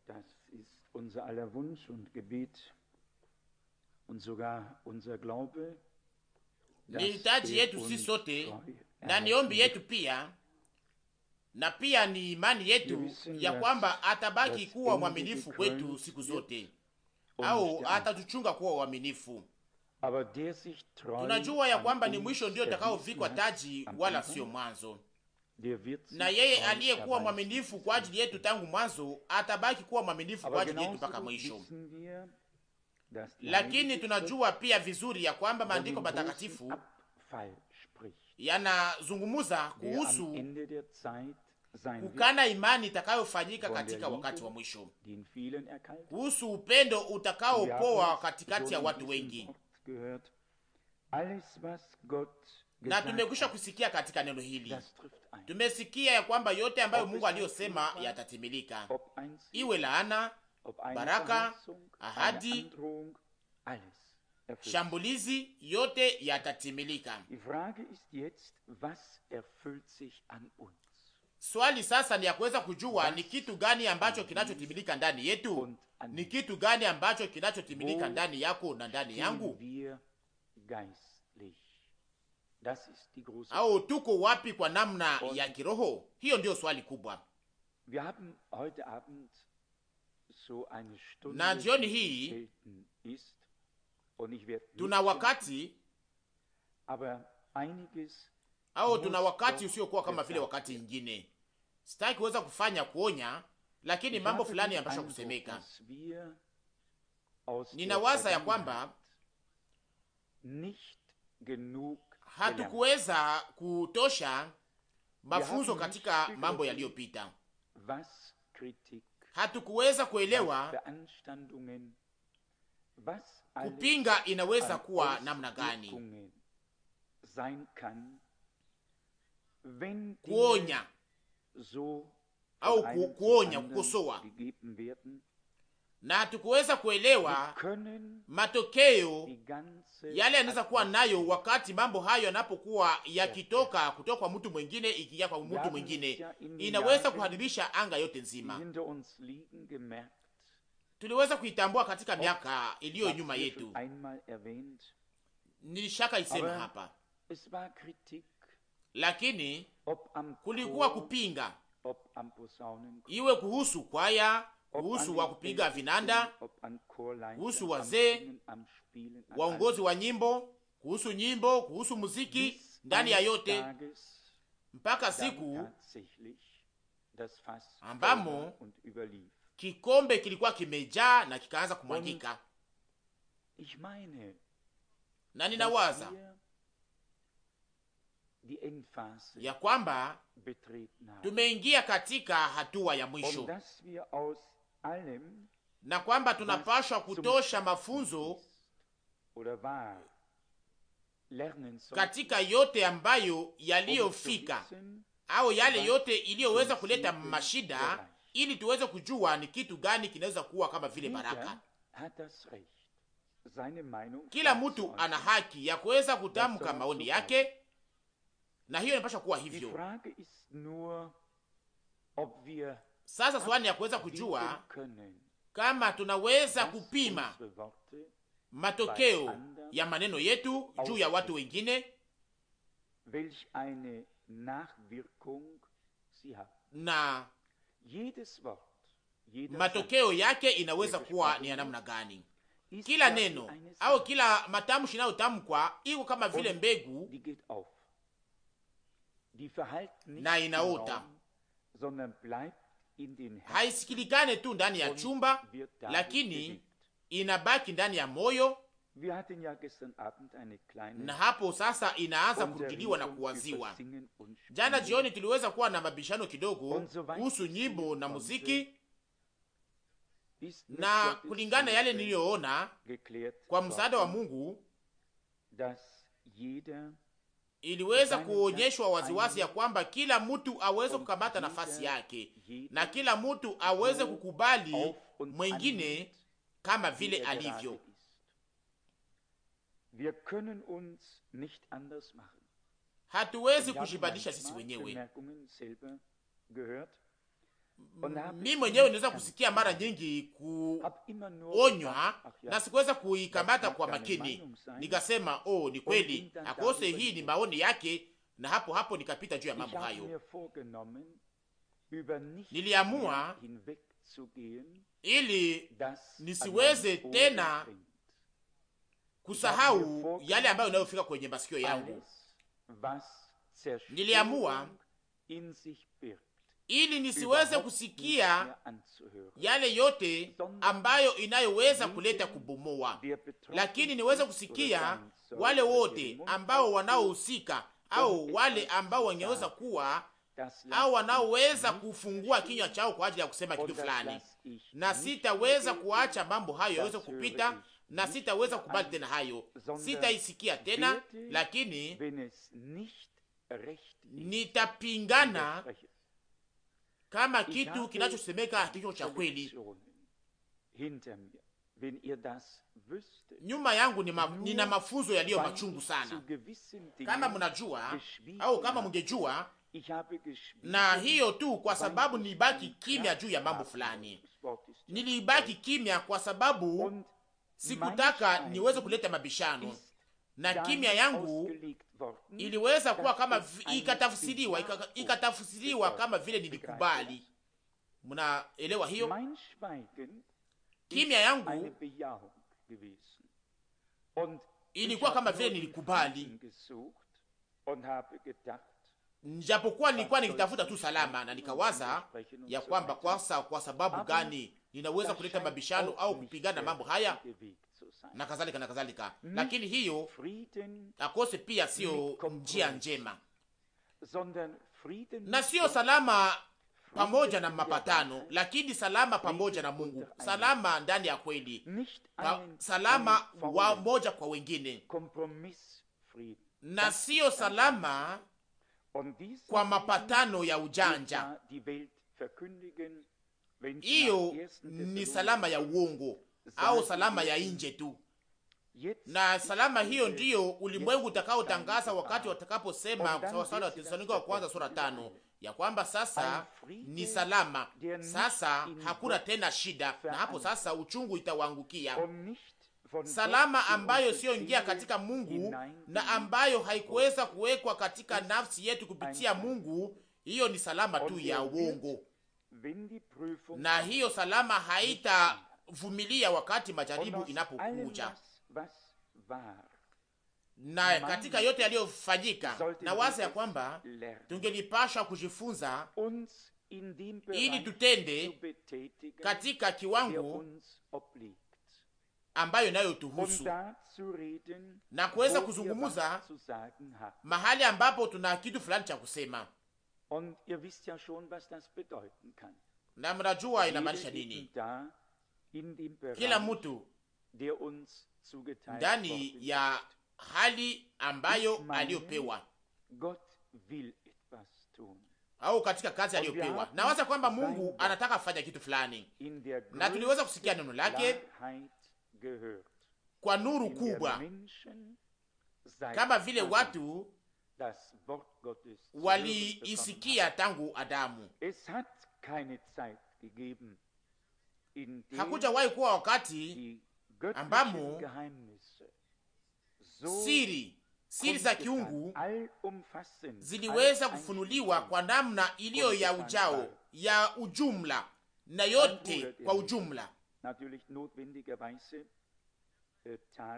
Das ist unser aller Wunsch und Gebet und sogar unser Glaube, Ni dass hitaji yetu sisi uns sote treu na ni erhalten ombi yetu wird. pia, na pia ni imani Wir yetu wissen, ya dass kwamba atabaki das kuwa Ende mwaminifu kwetu gekrönt siku wird zote, und nicht au der Anfang. atatuchunga kuwa uaminifu. Aber der sich treu Tunajua ya an kwamba ni mwisho uns ndio erwiesen utakaovikwa hat taji, am wala sio Anfang, mwanzo. der wird Na sich yeye treu aliyekuwa erweisen mwaminifu bis kwa zum ajili yetu Schluss. tangu mwanzo atabaki kuwa mwaminifu kwa Aber ajili yetu genauso mpaka gut mwisho. wissen wir, dass die Lakini Heilige tunajua Schrift pia vizuri ya kwamba von maandiko dem großen matakatifu Abfall spricht, yanazungumuza der am kuhusu Ende der Zeit sein wird, kukana imani itakayofanyika von der katika wakati wa Liebe, mwisho, die in vielen erkaltet. kuhusu upendo Und wir haben utakaopoa es katikati schon ya in watu diesem wengi. Wort gehört. Alles, was Gott Na gesagt tumekwisha hat, kusikia katika neno hili, das trifft ein. tumesikia ya kwamba yote ambayo Ob Mungu es ein aliyosema Fluch war, yatatimilika, ob ein Sieg, iwe laana, ob eine baraka, Verheißung, eine ahadi, Androhung, alles erfüllt sich. shambulizi, yote yatatimilika. Die Frage ist jetzt, was erfüllt sich an uns Swali sasa ni ya kuweza kujua Was ni kitu gani ambacho an kinachotimilika ndani yetu, und an ni mir? kitu gani ambacho kinachotimilika Wo ndani yako na ndani Stehen yangu, wir geistlich? Das ist die große au Frage. tuko wapi kwa namna Und ya kiroho? Hiyo ndio swali kubwa. wir haben heute Abend so eine Na Stunde, jioni die hii selten ist, und ich werde tuna nicht wakati schimpfen, aber einiges au tuna muss wakati doch usiokuwa kama vile gesagt wakati werden. ingine. Sitaki kuweza kufanya kuonya, lakini Ich mambo habe fulani den yanapaswa Eindruck, kusemeka. dass wir aus der Ninawaza ya Vergangenheit kwamba nicht genug gelernt. hatukuweza kutosha Wir mafunzo haben nicht katika mambo begriffen, yaliyopita. was Kritik, Hatukuweza was kuelewa Beanstandungen, was alles kupinga inaweza an kuwa namna gani, Auswirkungen sein kann, wenn Dinge kuonya so au von einem zum kuonya, anderen kukosoa, gegeben werden. na hatukuweza Wir kuelewa können matokeo die ganze yale yanaweza kuwa nayo Atmosphäre, wakati mambo hayo yanapokuwa yakitoka kutoka kwa mtu mwingine ikiingia kwa wir mtu haben es mwingine, ja in den inaweza Jahren, kuhadibisha anga yote die nzima. hinter uns liegen, gemerkt, Tuliweza kuitambua katika oft, miaka ich iliyo habe nyuma es hier schon yetu, einmal erwähnt, nilishaka isema aber hapa, es war Kritik, lakini ob am kulikuwa Chor, kupinga, ob am Posaunenchor, iwe kuhusu kwaya, ob an kuhusu den wa kupiga Ältesten, vinanda, ob an Chorleitern, kuhusu am wazee, Singen, am Spielen, an waongozi allem, wa nyimbo, kuhusu nyimbo, kuhusu muziki, bis ndani ya eines yote, Tages mpaka dann siku tatsächlich das Fass voll war ambamo und überlief. kikombe kilikuwa kimejaa na kikaanza Und kumwagika. ich meine, Na dass ninawaza wir die Endphase ya kwamba betreten haben tumeingia katika hatua ya und mwisho, dass wir aus allem, na kwamba was tunapashwa zum kutosha Schaffen mafunzo ist oder war, lernen sollten katika yote ambayo um zu yaliyofika wissen, au yale was yote iliyoweza zum kuleta Segen mashida, gereicht. ili tuweze kujua ni kitu gani kinaweza kuwa kama vile Jeder baraka. hat das Recht, seine Meinung Kila frei zu mtu ana äußern. haki ya kuweza Das kutamka soll maoni so yake, bleiben. na hiyo inapaswa kuwa Die hivyo. Frage ist nur, ob wir Sasa swali ya kuweza abwägen kujua können, kama tunaweza was kupima unsere Worte bei matokeo anderen ya maneno yetu juu ya watu ausrichten, wengine, welch eine Nachwirkung sie haben. na Jedes Wort, jeder Satz, matokeo yake der inaweza kuwa gesprochen ni ya namna wird, gani. ist Kila ja wie neno eine au Saat kila matamshi inayotamkwa iko kama vile und mbegu die geht auf. Die verhallt nicht na im inaota, Raum, sondern bleibt in den Herzen haisikilikane tu ndani ya und chumba, wird dadurch lakini bewegt. inabaki ndani ya moyo, Wir hatten ja gestern Abend eine na kleine hapo sasa inaanza kurudiliwa na Unterredung über kuwaziwa. Singen und Jana Spielen jioni tuliweza kuwa na mabishano kidogo und soweit kuhusu ich nyimbo sehen na konnte, muziki, ist mit na Gottes kulingana yale Hilfe niliyoona geklärt kwa msaada wa worden, Mungu, dass jeder iliweza seinen kuonyeshwa Platz waziwazi ya einnimmt kwamba kila mtu aweze und kukamata nafasi jeder, yake, na jeder kila mtu aweze so kukubali auf und mwengine annimmt, kama wie vile er gerade alivyo. ist. Wir können uns nicht anders machen. Hatuwezi Ich habe kujibadilisha sisi manchmal wenyewe. Bemerkungen selber gehört, mimi mwenyewe niweza kusikia mara nyingi kuonywa na sikuweza kuikamata kwa makini. Nikasema ni kweli akose, hii ni maoni yake, na hapo nikapita juu ya mambo hayo. Niliamua ili nisiweze tena kusahau yale ambayo inayofika kwenye masikio yangu. Niliamua ili nisiweze kusikia yale yote ambayo inayoweza kuleta kubomoa, lakini niweze kusikia wale wote ambao wanaohusika, au wale ambao wangeweza kuwa au wanaoweza kufungua kinywa chao kwa ajili ya kusema kitu fulani, na sitaweza kuacha mambo hayo yaweze kupita, na sitaweza kubali tena hayo, sitaisikia tena, lakini nitapingana kama kitu kinachosemeka hicho cha kweli. Nyuma yangu nina mafunzo yaliyo machungu sana, kama mnajua au kama mngejua, na hiyo tu kwa sababu nilibaki kimya juu ya mambo fulani. Nilibaki kimya kwa sababu sikutaka niweze kuleta mabishano, na kimya yangu iliweza kuwa kama ikatafsiriwa kama vile nilikubali. Mnaelewa hiyo? Kimya yangu ilikuwa kama vile nilikubali, japokuwa nilikuwa nikitafuta tu salama, na nikawaza ya kwamba kwa sababu gani ninaweza kuleta mabishano au kupigana mambo haya na kadhalika na kadhalika. Lakini hiyo akose pia sio njia njema, na sio salama pamoja na mapatano, lakini salama pamoja na Mungu, salama ndani ya kweli, salama wa moja kwa wengine, na sio salama kwa mapatano ya ujanja. Hiyo ni salama ya uongo au salama ya nje tu, na salama hiyo ndiyo ulimwengu utakaotangaza wakati watakaposema sawa sawa wa Tesalonika wa kwanza sura 5 ya kwamba sasa ni salama, sasa hakuna tena shida, na hapo sasa uchungu itawaangukia. Salama ambayo sio ingia katika Mungu na ambayo haikuweza kuwekwa katika nafsi yetu kupitia Mungu, hiyo ni salama tu ya uongo, na hiyo salama haitavumilia wakati majaribu inapokuja. Na katika yote yaliyofanyika, na waza ya kwamba tungelipasha kujifunza ili tutende katika kiwango ambayo nayo tuhusu, na kuweza kuzungumuza mahali ambapo tuna kitu fulani cha kusema. Na mnajua inamaanisha nini. Kila mtu ndani ya hali ambayo aliyopewa au katika kazi aliyopewa, na waza kwamba Mungu anataka afanya kitu fulani, na tuliweza kusikia neno lake kwa nuru kubwa, kama vile watu waliisikia tangu Adamu. Hakujawahi kuwa wakati ambamo siri za kiungu ziliweza kufunuliwa kwa namna iliyo ya ujao, ya ujumla, na yote kwa ujumla.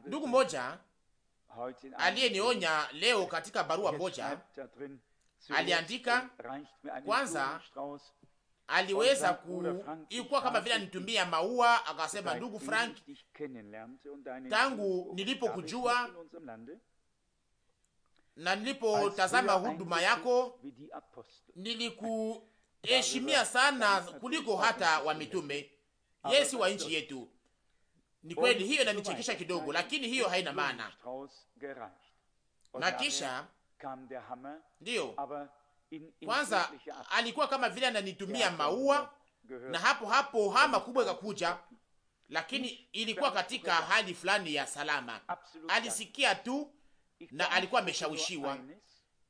Ndugu moja aliyenionya leo katika barua moja, aliandika kwanza, aliweza ilikuwa kama vile anitumia maua, akasema, ndugu Frank, tangu nilipokujua na nilipotazama huduma yako, nilikuheshimia sana kuliko hata wa mitume. Yesi wa nchi yetu. Ni kweli, hiyo inanichekesha kidogo, lakini hiyo haina maana. Na kisha ndiyo kwanza alikuwa kama vile ananitumia maua, na hapo hama kubwa ikakuja, lakini ilikuwa katika hali fulani ya salama. Alisikia tu na alikuwa ameshawishiwa.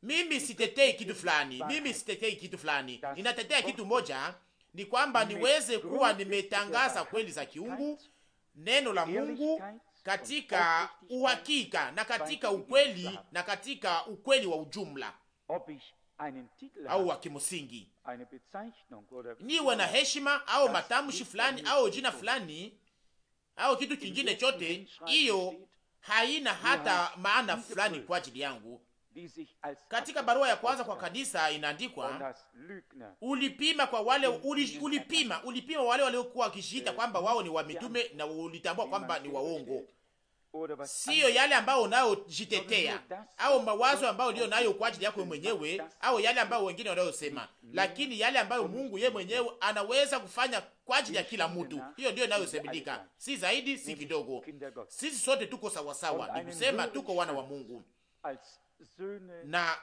Mimi sitetei kitu fulani, ninatetea kitu moja, ni kwamba niweze kuwa nimetangaza kweli za kiungu, neno la Mungu katika uhakika na katika ukweli na katika ukweli wa ujumla au wa kimsingi, niwe na heshima au matamshi fulani au jina fulani au kitu kingine chote, hiyo haina hata maana fulani kwa ajili yangu. Katika barua ya kwanza kwa kanisa inaandikwa, ulipima kwa wale ulipima wale waliokuwa wakishiita kwamba wao ni wa mitume na ulitambua kwamba ni waongo. Sio yale ambao unayojitetea au mawazo ambayo ndio nayo kwa ajili yako mwenyewe au yale ambao wengine wanayosema, lakini yale ambayo Mungu yeye mwenyewe anaweza kufanya kwa ajili ya kila mtu. Hiyo ndio inayosemekana, si zaidi si kidogo. Sisi sote tuko sawa sawa, ni kusema tuko wana wa Mungu, na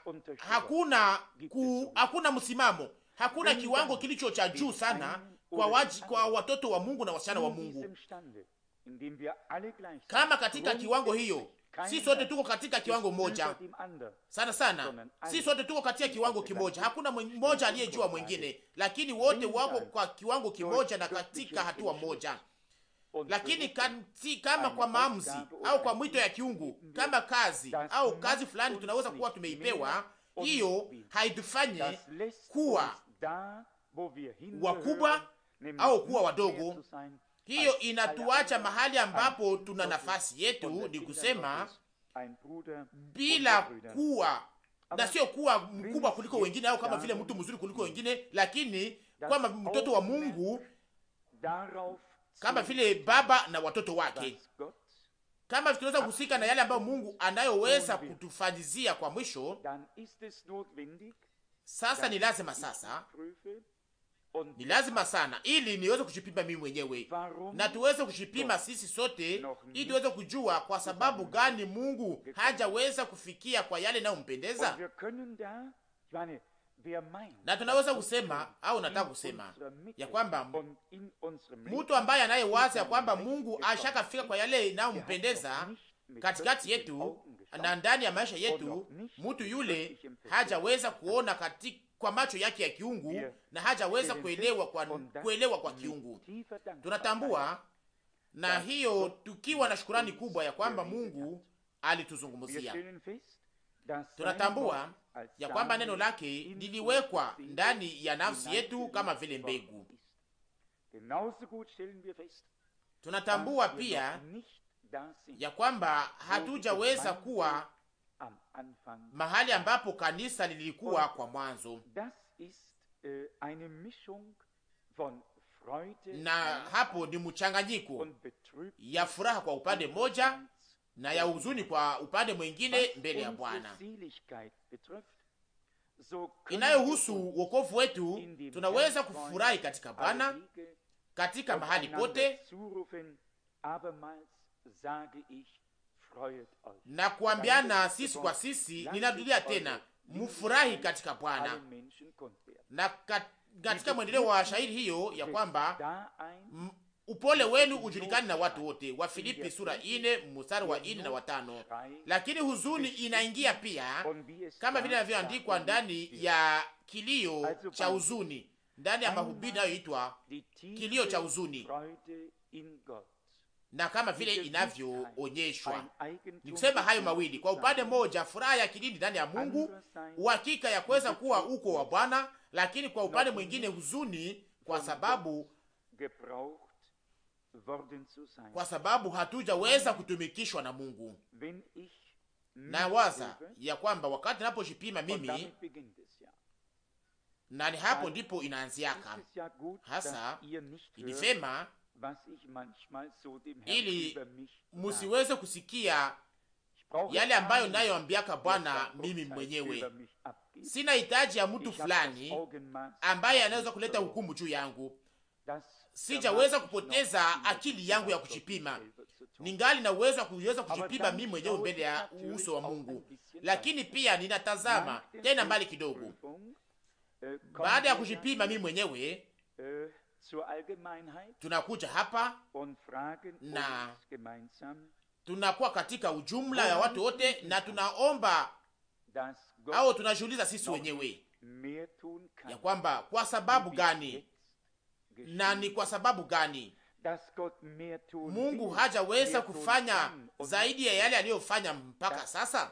hakuna msimamo, hakuna kiwango kilicho cha juu sana kwa watoto wa Mungu na wasichana wa Mungu. Kama katika kiwango hiyo, si sote tuko katika kiwango moja sana, si sote tuko katika kiwango kimoja. Hakuna mmoja aliyejua mwingine, lakini wote wako kwa kiwango kimoja na katika hatua moja. Lakini kama kwa maamuzi au kwa mwito ya kiungu, kama kazi au kazi fulani tunaweza kuwa tumeipewa, hiyo haitufanye kuwa wakubwa au kuwa wadogo. Hiyo inatuacha mahali ambapo tuna nafasi yetu, ni kusema bila kuwa na sio kuwa mkubwa kuliko wengine au kama vile mtu mzuri kuliko wengine, lakini kama mtoto wa Mungu, kama vile baba na watoto wake, kama tunaweza kuhusika na yale ambayo Mungu anayoweza kutufanyizia kwa mwisho. Sasa ni lazima sana ili niweze kujipima mimi mwenyewe na tuweze kujipima sisi sote, ili tuweze kujua kwa sababu gani Mungu hajaweza kufikia kwa yale nayompendeza. Na tunaweza kusema au nataka kusema ya kwamba mtu ambaye anayewaza ya kwamba Mungu ashakafika kwa yale inayompendeza katikati yetu na ndani ya maisha yetu, mtu yule hajaweza kuona kwa macho yake ya kiungu na hajaweza kuelewa kwa kiungu. Tunatambua na hiyo tukiwa na shukurani kubwa ya kwamba Mungu alituzungumzia. Tunatambua ya kwamba neno lake liliwekwa ndani ya nafsi yetu kama vile mbegu. Tunatambua pia ya kwamba hatujaweza kuwa mahali ambapo kanisa lilikuwa kwa mwanzo, na hapo ni mchanganyiko ya furaha kwa upande mmoja na ya huzuni kwa upande mwingine mbele ya Bwana. Inayohusu wokovu wetu, tunaweza kufurahi katika Bwana katika mahali pote na kuambiana sisi kwa sisi. Ninarudia tena, mufurahi katika Bwana. Na katika mwendeleo wa shairi hiyo ya kwamba upole wenu ujulikani na watu wote, wa Filipi sura 4 mstari wa 4 na wa 5. Lakini huzuni inaingia pia, kama vile inavyoandikwa ndani ya kilio cha huzuni, ndani ya mahubiri inayoitwa kilio cha huzuni, na kama vile inavyoonyeshwa ni kusema hayo mawili. Kwa upande mmoja, furaha ya kilindi ndani ya Mungu, uhakika ya kuweza kuwa uko wa Bwana, lakini kwa upande mwingine huzuni kwa sababu hatujaweza kutumikishwa na Mungu. Na waza ya kwamba wakati napojipima mimi, na ni hapo ndipo inaanziaka hasa, ilisema ili musiweze kusikia yale ambayo nayoambiaka Bwana mimi mwenyewe. Sina hitaji ya mtu fulani ambaye anaweza kuleta hukumu juu yangu. Sijaweza kupoteza akili yangu ya kujipima. Ningali na uwezo wa kuweza kujipima mimi mwenyewe mbele ya uso wa Mungu. Lakini pia ninatazama tena mbali kidogo. Baada ya kujipima mimi mwenyewe, tunakuja hapa na tunakuwa katika ujumla ya watu wote, na tunaomba au tunajiuliza sisi wenyewe ya kwamba kwa sababu gani Na ni kwa sababu gani Mungu hajaweza kufanya zaidi ya yale aliyofanya mpaka sasa?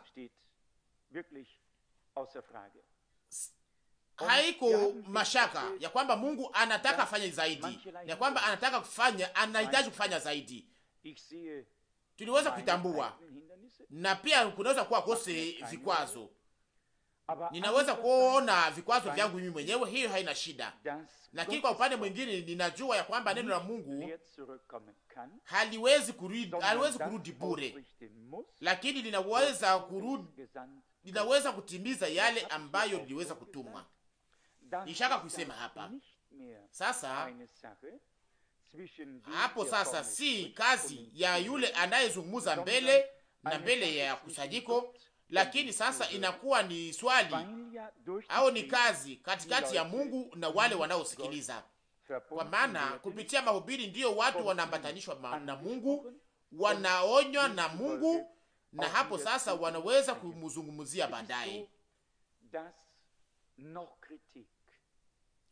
Haiko mashaka ya kwamba Mungu anataka afanye zaidi, ya kwamba anahitaji kufanya zaidi. Tuliweza kuitambua, na pia kunaweza kuwa kose vikwazo. Ninaweza kuona vikwazo vyangu mimi mwenyewe, hiyo haina shida. Lakini kwa upande mwingine ninajua ya kwamba neno la Mungu haliwezi kurudi bure, lakini linaweza kutimiza yale ambayo liliweza kutumwa. Nishaka kusema hapa sasa, hapo sasa si kazi ya yule anayezungumza mbele ya kusanyiko, lakini sasa inakuwa ni swali au ni kazi katikati ya Mungu na wale wanaosikiliza, kwa maana kupitia mahubiri ndiyo watu wanaambatanishwa na Mungu, wanaonywa na Mungu, na hapo sasa wanaweza kumzungumzia baadaye.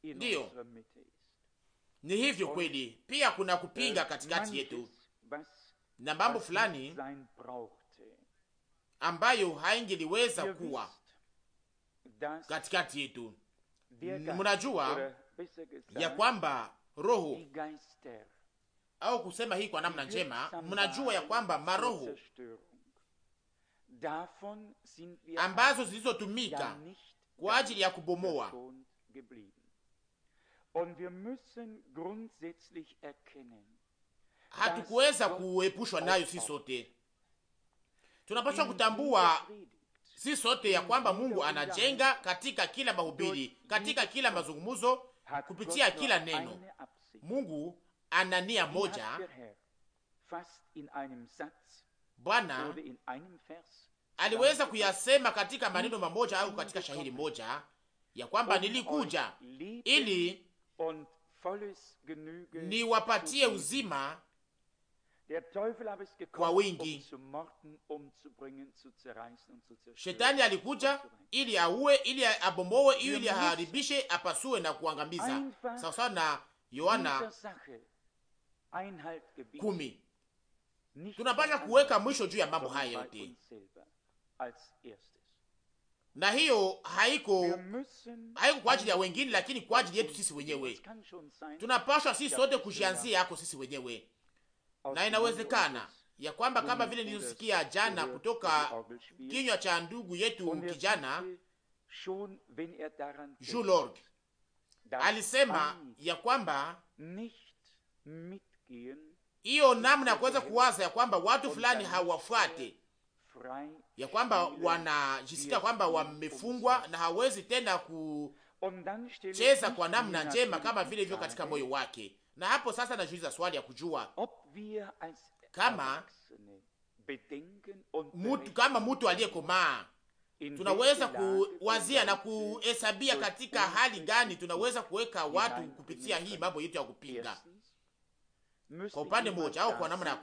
Ndiyo, ni hivyo kweli. Pia kuna kupinga katikati yetu na mambo fulani ambayo haingeliweza kuwa katikati yetu. Mnajua ya kwamba roho, au kusema hii kwa namna njema, mnajua ya kwamba maroho ambazo zilizotumika kwa ajili ya kubomoa, hatukuweza kuepushwa nayo. Si sote tunapaswa kutambua, si sote, ya kwamba Mungu anajenga katika kila mahubiri, katika kila mazungumzo, kupitia kila neno. Mungu ana nia moja. Bwana aliweza kuyasema katika maneno mamoja au katika shahiri moja ya kwamba nilikuja ili niwapatie uzima kwa wingi. Shetani alikuja ili auwe, ili abomowe, ili aharibishe, apasue na kuangamiza, sawa sawa na Yohana 10. Tunapaswa kuweka mwisho juu ya mambo haya yote, na hiyo haiko kwa ajili ya wengine, lakini kwa ajili yetu sisi wenyewe. Tunapaswa sisi sote kujianzia yako sisi wenyewe, na inawezekana ya kwamba kama vile nilisikia jana kutoka kinywa cha ndugu yetu kijana Julord, alisema ya kwamba hiyo namna ya kuweza kuwaza ya kwamba watu fulani hawafuate, ya kwamba wanajisikia kwamba wamefungwa na hawezi tena kucheza kwa namna njema kama vile hivyo katika moyo wake. Na hapo sasa najiuliza swali ya kujua kama mtu aliyekomaa tunaweza kuwazia na kuhesabia katika hali gani tunaweza kuweka watu kupitia hii mambo yetu ya kupinga. Kwa upande mmoja au kwa namna ya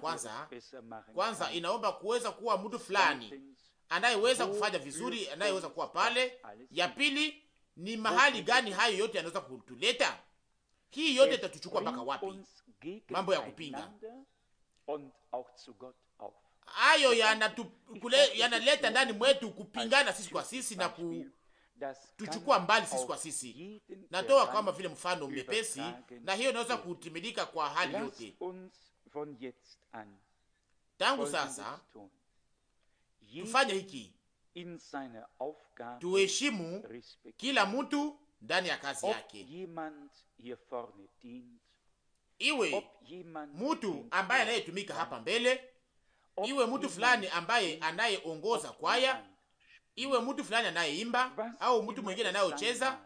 kwanza inaomba kuweza kuwa mtu fulani anayeweza kufanya vizuri, anayeweza kuwa pale. Ya pili ni mahali gani hayo yote yanaweza kutuleta. Hii yote itatuchukua mpaka wapi? Mambo ya kupinga hayo yanaleta ndani mwetu kupingana sisi kwa sisi na kutuchukua mbali sisi kwa sisi. Natoa kama vile mfano mepesi, na hiyo inaweza kutimilika kwa hali yote. Tangu sasa tufanye hiki, tuheshimu kila mtu ndani ya kazi yake, iwe mtu ambaye anayetumika hapa mbele, iwe mtu fulani ambaye anayeongoza kwaya, iwe mtu fulani anayeimba au mtu mwingine anayocheza,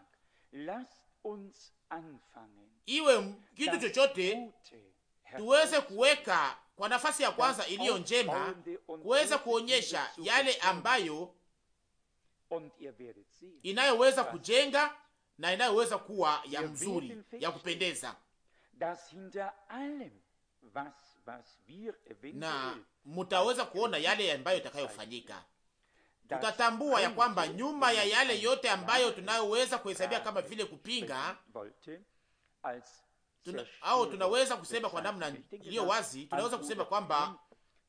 iwe kitu chochote, tuweze kuweka kwa nafasi ya kwanza iliyo njema, kuweza kuonyesha yale ambayo inayoweza kujenga na inayoweza kuwa ya mzuri, ya kupendeza. Na mutaweza kuona yale ambayo itakayofanyika. Tutatambua ya kwamba nyuma ya yale yote ambayo tunayoweza kuhesabia kama vile kupinga, au tunaweza kusema kwa namna iliyo wazi, tunaweza kusema kwamba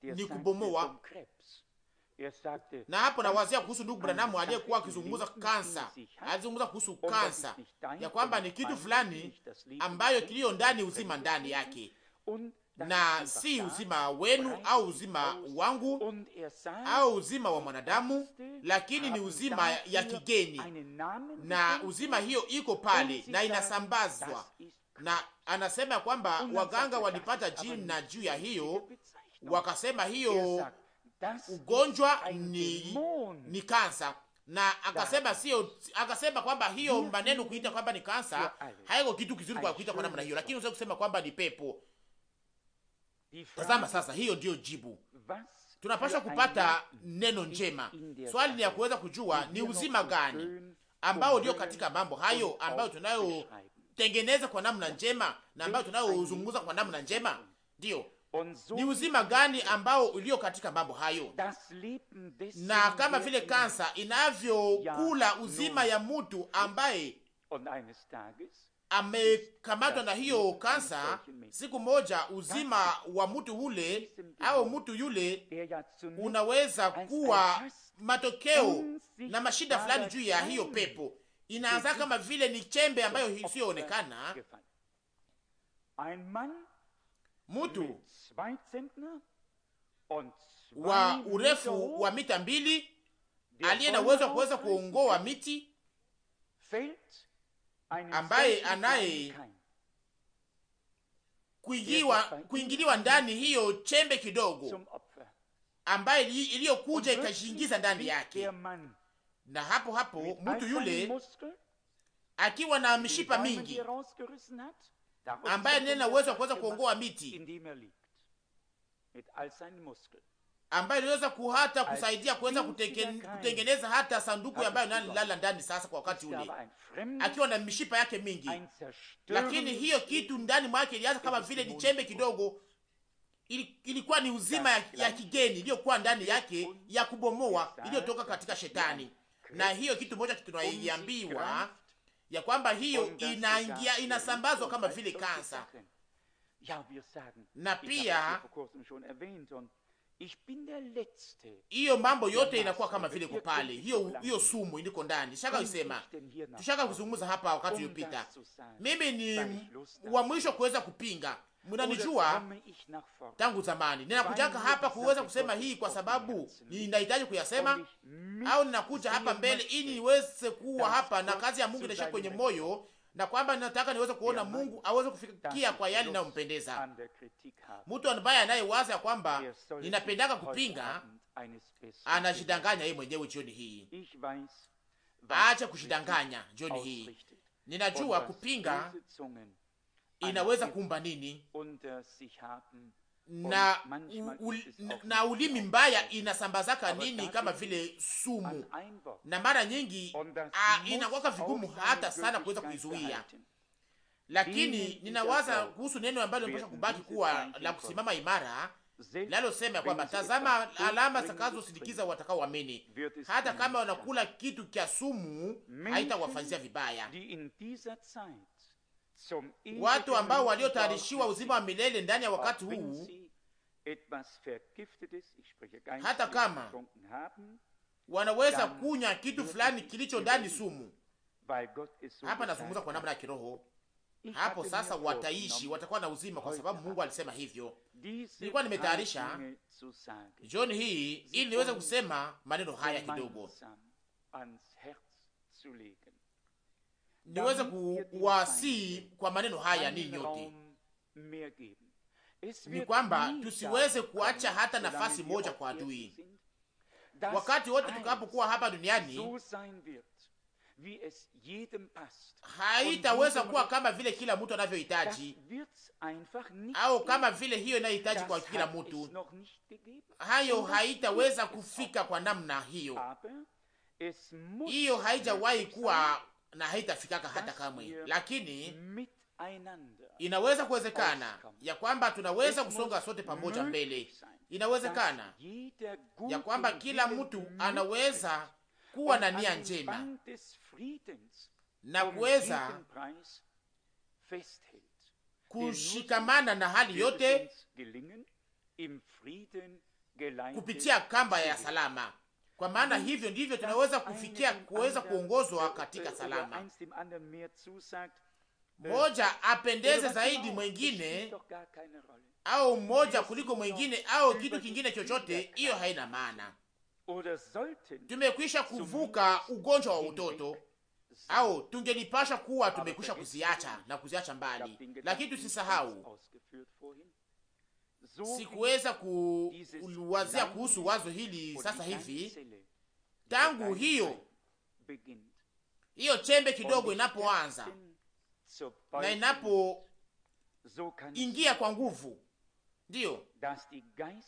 ni kubomoa. Na hapo nawazia kuhusu ndugu Branham aliyekuwa akizungumza kansa, alizungumza kuhusu kansa ya kwamba ni kitu fulani ambayo kilio ndani, uzima ndani yake, na si uzima wenu au uzima wangu au uzima wa mwanadamu, lakini ni uzima ya kigeni, na uzima hiyo iko pale na inasambazwa. Na anasema ya kwamba waganga walipata jina juu ya hiyo, wakasema hiyo ugonjwa ni kansa, na akasema kwamba hiyo maneno kuita kwamba ni kansa haiko kitu kizuri kwa kuita kwa namna hiyo, lakini unaweza kusema kwamba ni pepo. Tazama sasa, hiyo ndio jibu. Tunapaswa kupata neno njema. Swali ni ya kuweza kujua ni uzima gani ambao ndio katika mambo hayo ambayo tunayotengeneza kwa namna njema na ambayo tunayozungumza kwa namna njema. Ndio, ni uzima gani ambao ulio katika mambo hayo? Na kama vile kansa inavyokula uzima ya mtu ambaye amekamatwa na hiyo kansa, siku moja uzima wa mtu ule au mtu yule unaweza kuwa matokeo na mashida fulani juu ya hiyo pepo. Inaanza kama vile ni chembe ambayo isiyoonekana. Mtu wa urefu wa mita 2 aliye na uwezo wa kuweza kuongoa miti, ambaye anaye kuingiliwa ndani hiyo chembe kidogo ambaye iliyokuja ikashingiza ndani yake, na hapo mtu yule akiwa na mishipa mingi ambaye nena uwezo wa kuweza kuongoa miti, ambaye iliweza hata kusaidia kuweza kutengeneza hata sanduku ambayo nani lala ndani sasa kwa wakati ule, akiwa na mishipa yake mingi. Lakini hiyo kitu ndani mwake ilianza kama vile ni chembe kidogo, ilikuwa ni uzima ya kigeni iliyokuwa ndani yake ya kubomoa, iliyotoka katika shetani. Na hiyo kitu moja tunaiambiwa ya kwamba hiyo inasambazwa kama vile kansa. Na pia hiyo mambo yote inakuwa kama vile kwa pale, hiyo sumu iliko ndani. Tushaka kuzungumza hapa wakati uliopita. Mimi ni wa mwisho kuweza kupinga. Mnanijua tangu zamani. Ninakujaka hapa kuweza kusema hii kwa sababu ninahitaji kuyasema, au ninakuja hapa mbele ili niweze kuwa hapa na kazi ya Mungu inashika kwenye moyo, na kwamba ninataka niweze kuona Mungu aweze kufikia kwa yale inayompendeza. Mtu ambaye anayewaza ya kwamba ninapendaka kupinga anajidanganya yeye mwenyewe jioni hii. Acha kujidanganya jioni hii. Ninajua kupinga inaweza kumba nini, na ulimi mbaya inasambazaka nini kama vile sumu, na mara nyingi inakuwa vigumu hata sana kuweza kuizuia. Lakini ninawaza kuhusu neno ambalo linapaswa kubaki kuwa la kusimama imara, linalosema kwamba tazama alama zitakazosindikiza watakaoamini. Hata kama wanakula kitu cha sumu haitawafanyia vibaya. Watu ambao waliotayarishiwa uzima wa milele ndani ya wakati huu, hata kama wanaweza kunywa kitu fulani kilicho ndani sumu, hapa nazungumza kwa namna ya kiroho, hapo sasa wataishi, watakuwa na uzima, kwa sababu Mungu alisema hivyo. Nilikuwa nimetayarisha jioni hii ili niweze kusema maneno haya kidogo, niweze kuwasi kwa maneno haya ninyi nyote, ni kwamba tusiweze kuacha hata nafasi moja kwa adui. Wakati wote tukapokuwa hapa duniani, haitaweza kuwa kama vile kila mtu anavyohitaji, au kama vile hiyo inayohitaji kwa kila mtu. Hayo haitaweza kufika kwa namna hiyo. Hiyo haijawahi kuwa na haitafikaka hata kamwe, lakini inaweza kuwezekana ya kwamba tunaweza kusonga sote pamoja mbele. Inawezekana ya kwamba kila mtu anaweza kuwa na nia njema na kuweza kushikamana na hali yote kupitia kamba ya salama, kwa maana hivyo ndivyo tunaweza kufikia kuweza kuongozwa katika salama. Moja apendeze zaidi mwengine au mmoja kuliko mwengine au kitu kingine chochote, hiyo haina maana. Tumekwisha kuvuka ugonjwa wa utoto, au tungelipasha kuwa tumekwisha kuziacha mbali, lakini tusisahau. Sikuweza kuwazia kuhusu wazo hili sasa hivi. Tangu hiyo chembe kidogo inapoanza na inapoingia kwa nguvu, ndiyo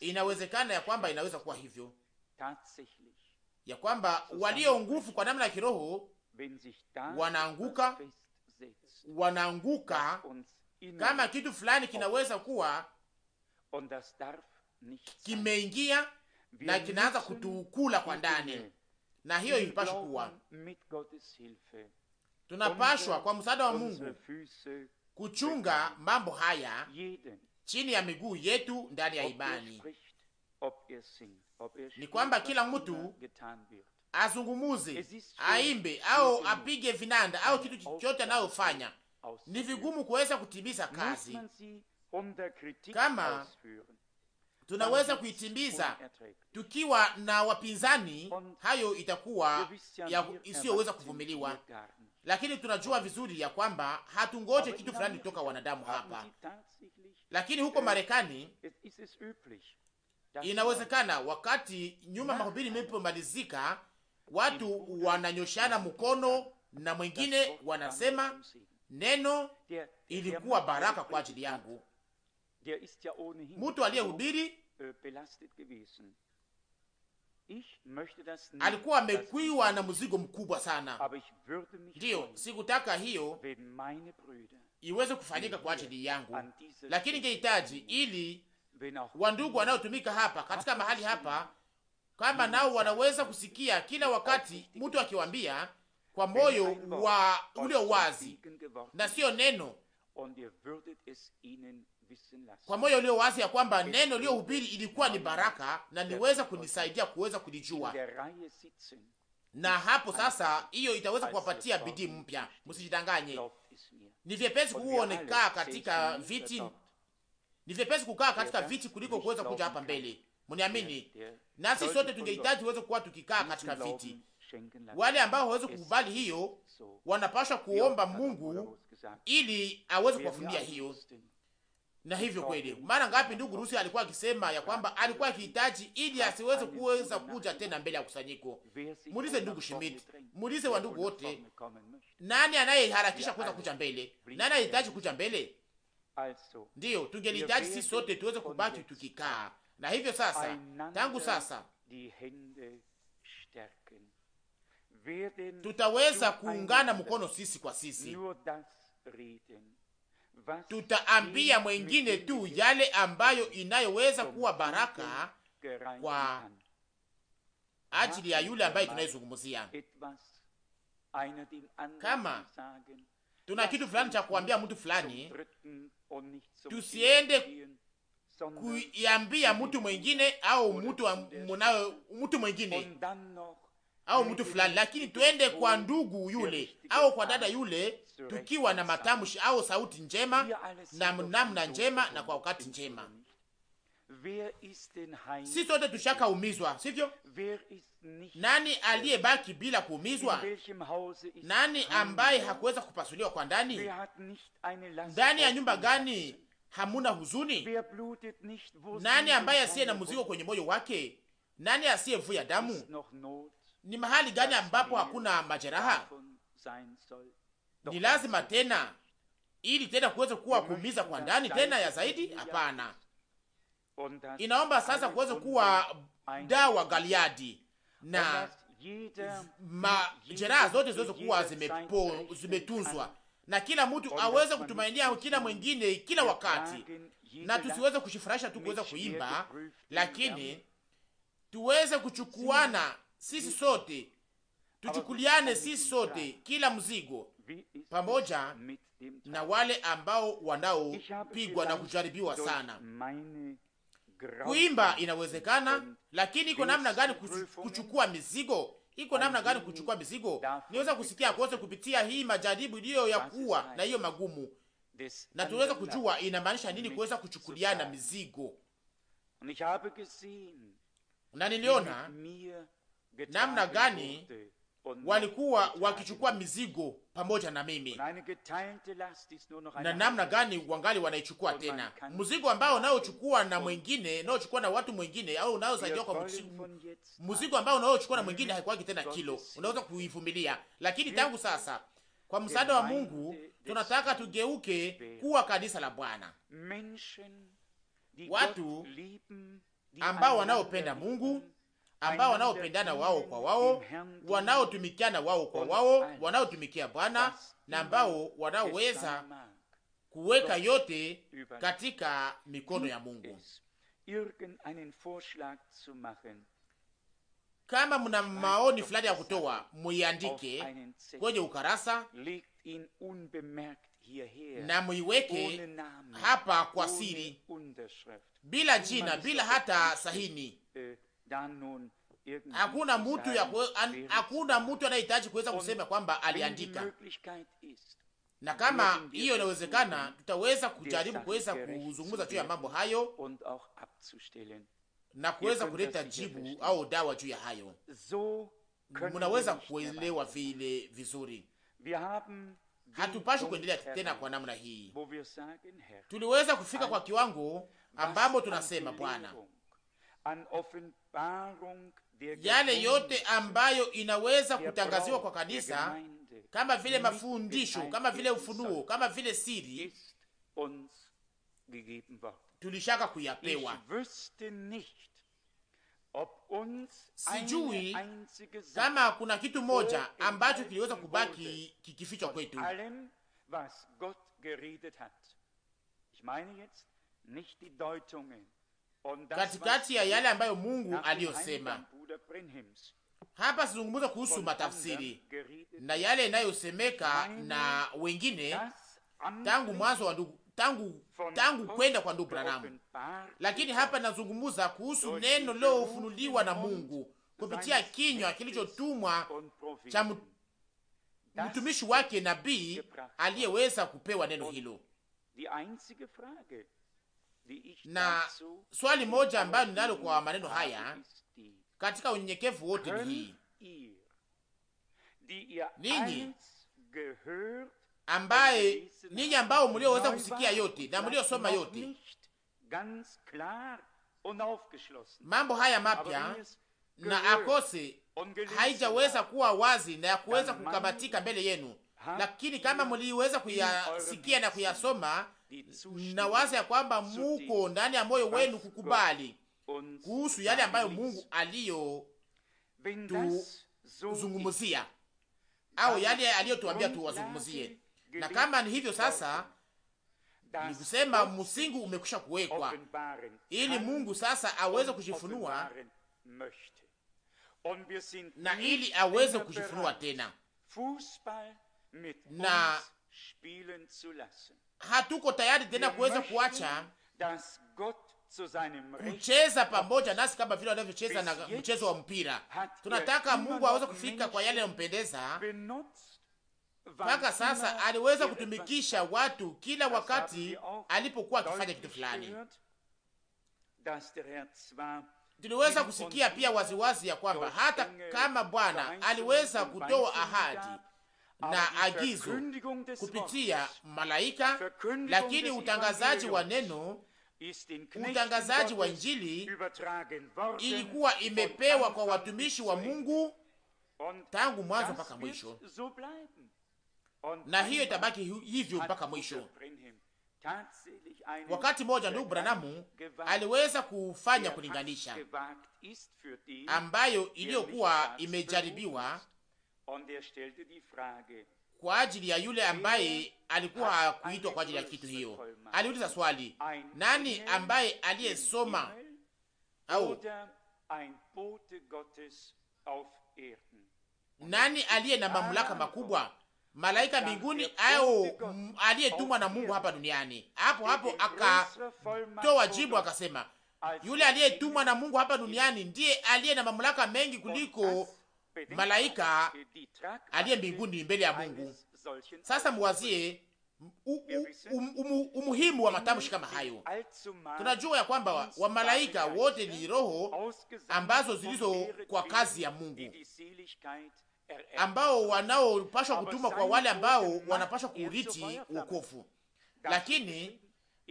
inawezekana ya kwamba inaweza kuwa hivyo, ya kwamba walio nguvu kwa namna ya kiroho wanaanguka kama kitu fulani kinaweza kuwa kimeingia na kinaanza kutukula kwa ndani, na hiyo ilipaswa kuwa. Tunapashwa kwa msaada wa Mungu kuchunga mambo haya chini ya miguu yetu ndani ya imani. Ni kwamba kila mtu azungumuze, aimbe au apige vinanda au kitu chochote anayofanya, ni vigumu kuweza kutimiza kazi. Kama tunaweza kuitimiza tukiwa na wapinzani, hayo itakuwa isiyoweza kuvumiliwa. Lakini tunajua vizuri ya kwamba hatungoje kitu fulani kutoka wanadamu hapa, lakini huko Marekani inawezekana wakati nyuma mahubiri mlipomalizika, watu wananyoshana mkono na mwingine wanasema, neno ilikuwa baraka kwa ajili yangu. Mtu aliyehubiri alikuwa amekwiwa na mzigo mkubwa sana. Ndiyo, sikutaka hiyo iweze kufanyika kwa ajili yangu, lakini ningehitaji ili wandugu wanaotumika hapa katika mahali hapa, kama nao wanaweza kusikia kila wakati mtu akiwaambia kwa moyo wa ulio wazi na sio neno, kwa moyo ulio wazi ya kwamba neno uliohubiri ilikuwa ni baraka na niweza kunisaidia kuweza kulijua. Na hapo sasa hiyo itaweza kuwapatia bidii mpya. Msijidanganye. Ni vyepesi kuonekana katika viti, ni vyepesi kukaa katika viti kuliko kuweza kuja hapa mbele. Mniamini, nasi sote tungehitaji uweze kuwa tukikaa katika viti. Wale ambao hawezi kukubali hiyo wanapaswa kuomba Mungu ili aweze kuwafunia hiyo. Na hivyo kweli, mara ngapi ndugu Rusi alikuwa akisema ya kwamba alikuwa akihitaji ili asiweze kuweza kuja tena mbele ya kusanyiko. Muulize ndugu Schmidt, muulize wa ndugu wote, nani anayeharakisha kuweza kuja mbele? Nani anahitaji kuja mbele? Ndiyo, tungelihitaji sisi sote tuweze kubaki tukikaa. Na hivyo sasa, tangu sasa tutaweza kuungana mkono sisi kwa sisi. Tutaambia mwengine tu yale ambayo inayoweza kuwa baraka kwa ajili ya yule ambaye tunayezungumzia. Kama tuna kitu fulani cha kuambia mtu fulani, tusiende kuiambia mtu mwengine au mtu mwengine au mtu fulani, lakini tuende kwa ndugu yule au kwa dada yule tukiwa na matamshi au sauti njema na namna njema na kwa wakati njema. Si sote tushakaumizwa, sivyo? Nani aliyebaki bila kuumizwa? Nani ambaye hakuweza kupasuliwa kwa ndani? Ndani ya nyumba gani hamuna huzuni? Nani ambaye asiye na mzigo kwenye moyo wake? Nani asiyevuja damu? Ni mahali gani ambapo hakuna majeraha? Ni lazima tena ili tena kuweze kuwa kuumiza kwa ndani tena ya zaidi? Hapana. Inaomba sasa kuweze kuwa dawa Galiadi na majeraha zote ziweze kuwa zimetunzwa, na kila mtu aweze kutumainia kila mwingine kila wakati, na tusiweze kushifurahisha tu kuweza kuimba, lakini tuweze kuchukuana sisi sote, tuchukuliane sisi sote kila mzigo pamoja na wale ambao wanaopigwa na kujaribiwa sana. Kuimba inawezekana, lakini iko namna gani kuchukua mizigo? Iko namna gani kuchukua mizigo? Niweza kusikia kote kupitia hii majaribu iliyo ya kuwa na hiyo magumu, na tuweza kujua inamaanisha nini kuweza kuchukuliana mizigo. Na niliona namna gani walikuwa wakichukua mizigo pamoja na mimi, na namna gani wangali wanaichukua tena mzigo ambao unaochukua na mwingine, unaochukua na watu mwingine, au unaosaidia kwa mzigo ambao unaochukua na mwingine haikuwagi tena kilo, unaweza kuivumilia. Lakini tangu sasa, kwa msaada wa Mungu, tunataka tugeuke kuwa kanisa la Bwana, watu ambao wanaopenda Mungu, ambao wanaopendana wao kwa wao, wanaotumikiana wao kwa wao, wanaotumikia Bwana, na ambao wanaoweza kuweka yote katika mikono ya Mungu. Kama mna maoni fulani ya kutoa, muiandike kwenye ukarasa na muiweke hapa kwa siri, bila jina, bila hata sahini. Hakuna mtu anayehitaji kuweza kusema kwamba aliandika. Na kama hiyo inawezekana, tutaweza kujaribu kuweza kuzungumza juu ya mambo hayo na kuweza kuleta jibu au dawa juu ya hayo. Mnaweza kuelewa vile vizuri. Hatupashi kuendelea tena kwa namna hii. Tuliweza kufika kwa kiwango ambapo tunasema, Bwana, yale yote ambayo inaweza kutangaziwa kwa kanisa, kama vile mafundisho, kama vile ufunuo, kama vile siri, tulishaka kuyapewa. Sijui kama kuna kitu moja ambacho kiliweza kubaki kikifichwa kwetu. Katikati ya yale ambayo Mungu aliyosema. Hapa sizungumza kuhusu matafsiri na yale inayosemeka na wengine tangu mwanzo wa ndugu, tangu kwenda kwa ndugu Branham. Lakini hapa nazungumza kuhusu neno lilofunuliwa na Mungu kupitia kinywa kilichotumwa cha mtumishi wake nabii aliyeweza kupewa neno hilo. Na swali moja ambayo ninalo kwa maneno haya katika unyenyekevu wote ni hii: ninyi ambao mlioweza kusikia yote na mliosoma yote mambo haya mapya, na akose haijaweza kuwa wazi na ya kuweza kukamatika mbele yenu, lakini kama mliweza kuyasikia na kuyasoma, na waza ya kwamba muko ndani ya moyo wenu kukubali kuhusu yale ambayo Mungu aliyo tuzungumzia au yale aliyotuambia tuwazungumzie. Na kama ni hivyo, sasa ni kusema msingi umekwisha kuwekwa ili Mungu sasa aweze kujifunua, na ili aweze kujifunua tena, na hatuko tayari tena kuweza kuacha kucheza pamoja nasi kama vile wanavyocheza na mchezo wa mpira. Tunataka Mungu aweze kufika kwa yale yanayompendeza. Mpaka sasa aliweza kutumikisha watu kila wakati alipokuwa akifanya kitu fulani. Tuliweza kusikia pia waziwazi ya kwamba hata kama Bwana aliweza kutoa ahadi na agizo kupitia malaika, lakini utangazaji wa neno, utangazaji wa Injili ilikuwa imepewa kwa watumishi wa Mungu tangu mwanzo mpaka mwisho, na hiyo itabaki hivyo mpaka mwisho. Wakati mmoja ndugu Branham aliweza kufanya kulinganisha ambayo iliyokuwa imejaribiwa kwa ajili ya yule ambaye alikuwa kuitwa kwa ajili ya kitu hiyo. Aliuliza swali, nani ambaye aliyesoma au nani aliye na mamlaka makubwa, malaika mbinguni au aliyetumwa na Mungu hapa duniani? Hapo hapo akatoa jibu akasema, yule aliyetumwa na Mungu hapa duniani ndiye aliye na mamlaka mengi kuliko malaika aliye mbinguni mbele ya Mungu. Sasa muwazie umuhimu wa matamshi kama hayo. Tunajua ya kwamba wa malaika wote ni roho ambazo zilizo kwa kazi ya Mungu, ambao wanaopashwa kutuma kwa wale ambao wanapashwa kurithi wokovu, lakini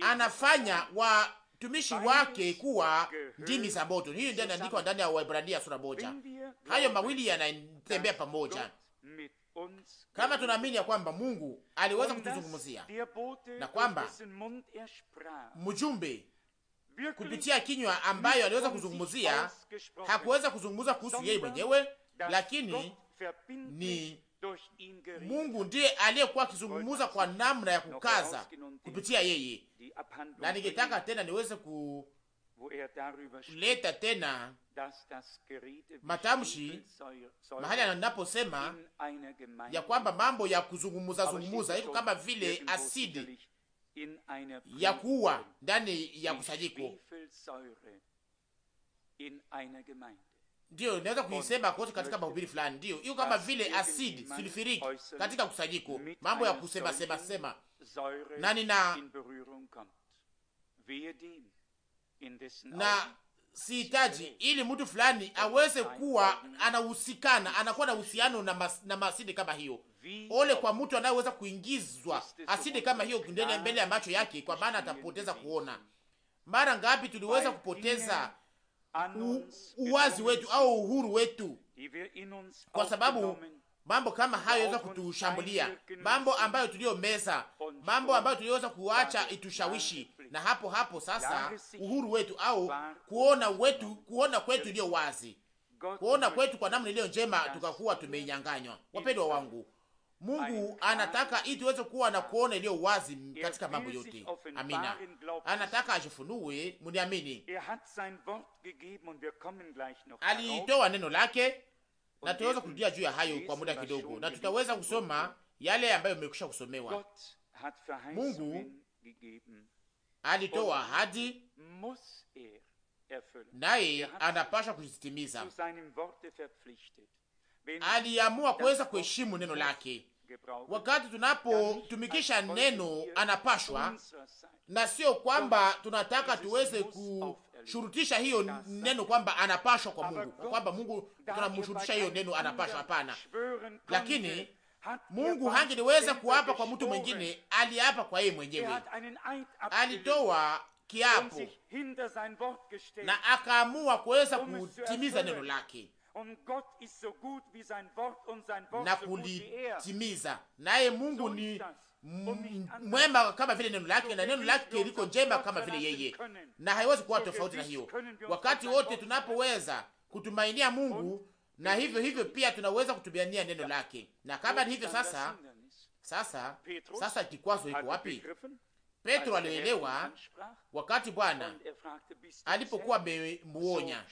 anafanya watumishi wake kuwa ndimi za moto. Hiyo ndio inaandikwa ndani ya Waebrania sura 1. Hayo mawili yanatembea pamoja. Kama tunaamini ya kwamba Mungu aliweza kutuzungumzia na kwamba mjumbe kupitia kinywa ambayo aliweza kuzungumzia hakuweza kuzungumza kuhusu yeye mwenyewe, lakini ni Mungu ndiye aliyekuwa akizungumza kwa namna ya kukaza kupitia yeye. Na ningetaka tena niweze kuleta tena matamshi mahali anaposema ya kwamba mambo ya kuzungumuza iko kama vile asidi ya kuua ndani ya kusanyiko. Ndio naweza kuisema kote katika mahubiri fulani. Ndio iko kama vile asidi sulfuric katika kusanyiko, mambo ya kusema sema na sihitaji ili mtu fulani aweze kuwa anakuwa na uhusiano na masidi kama hiyo. Ole kwa mtu anayeweza kuingizwa asidi kama hiyo mbele ya macho yake, kwa maana atapoteza kuona. Mara ngapi tuliweza kupoteza uwazi wetu au uhuru wetu kwa sababu mambo kama hayo yaweza kutushambulia, mambo ambayo tuliyomeza, mambo ambayo tuliweza kuacha itushawishi, na hapo sasa uhuru wetu au kuona kwetu iliyo wazi, kuona kwetu kwa namna iliyo njema tukakuwa tumeinyanganywa. Wapendwa wangu, Mungu anataka ili tuweze kuwa na kuona iliyo wazi katika mambo yote. Amina. Anataka ajifunue, mniamini. Alitoa neno lake na tutaweza kurudia juu ya hayo kwa muda kidogo, na tutaweza kusoma yale ambayo imekwisha kusomewa. Mungu alitoa ahadi, naye anapasha kuzitimiza. Aliamua kuweza kuheshimu neno lake. Wakati tunapotumikisha neno, anapashwa, na sio kwamba tunataka tuweze kushurutisha hiyo neno kwamba anapashwa kwa Mungu, kwamba Mungu tunamshurutisha hiyo neno anapashwa. Hapana, lakini Mungu hangeliweza kuapa kwa mtu mwingine, aliapa kwa yeye mwenyewe. Alitoa kiapo na akaamua kuweza kutimiza neno lake na kulitimiza. Naye Mungu ni mwema kama vile neno lake, na neno lake liko njema kama vile yeye, na haiwezi kuwa tofauti na hiyo. Wakati wote tunapoweza kutumainia Mungu, na hivyo pia tunaweza kutumainia neno lake. Na kama ni hivyo, sasa kikwazo iko wapi? Petro alielewa wakati Bwana alipokuwa amemuonya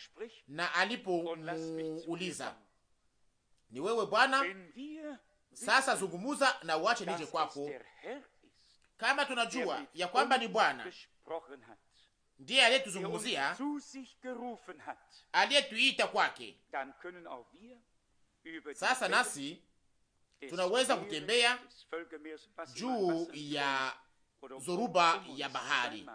na alipomuuliza, ni wewe Bwana, sasa zungumuza na uache nije kwako. Kama tunajua ya kwamba ni Bwana ndiye aliyetuzungumzia, aliyetuita kwake, sasa nasi tunaweza kutembea juu ya zoruba ya bahari,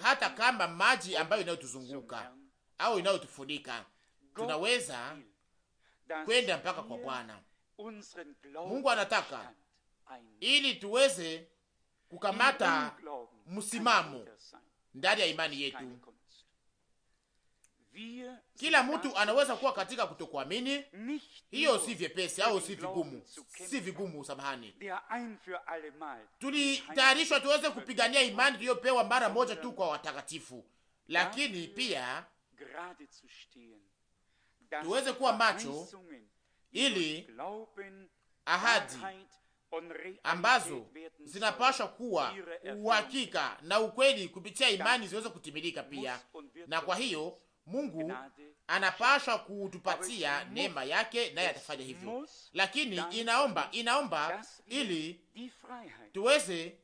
hata kama maji ambayo inayotuzunguka au inayotufunika, tunaweza kwenda mpaka kwa Bwana. Mungu anataka ili tuweze kukamata msimamo ndani ya imani yetu. Kila mtu anaweza kuwa katika kutokuamini. Hiyo si vyepesi au si vigumu, samahani. Tulitayarishwa tuweze kupigania imani tuliyopewa mara moja tu kwa watakatifu, lakini pia tuweze kuwa macho ili ahadi ambazo zinapaswa kuwa uhakika na ukweli kupitia imani ziweze kutimilika pia. Na kwa hiyo Mungu anapashwa kutupatia neema yake, naye atafanya hivyo, lakini inaomba ili tuweze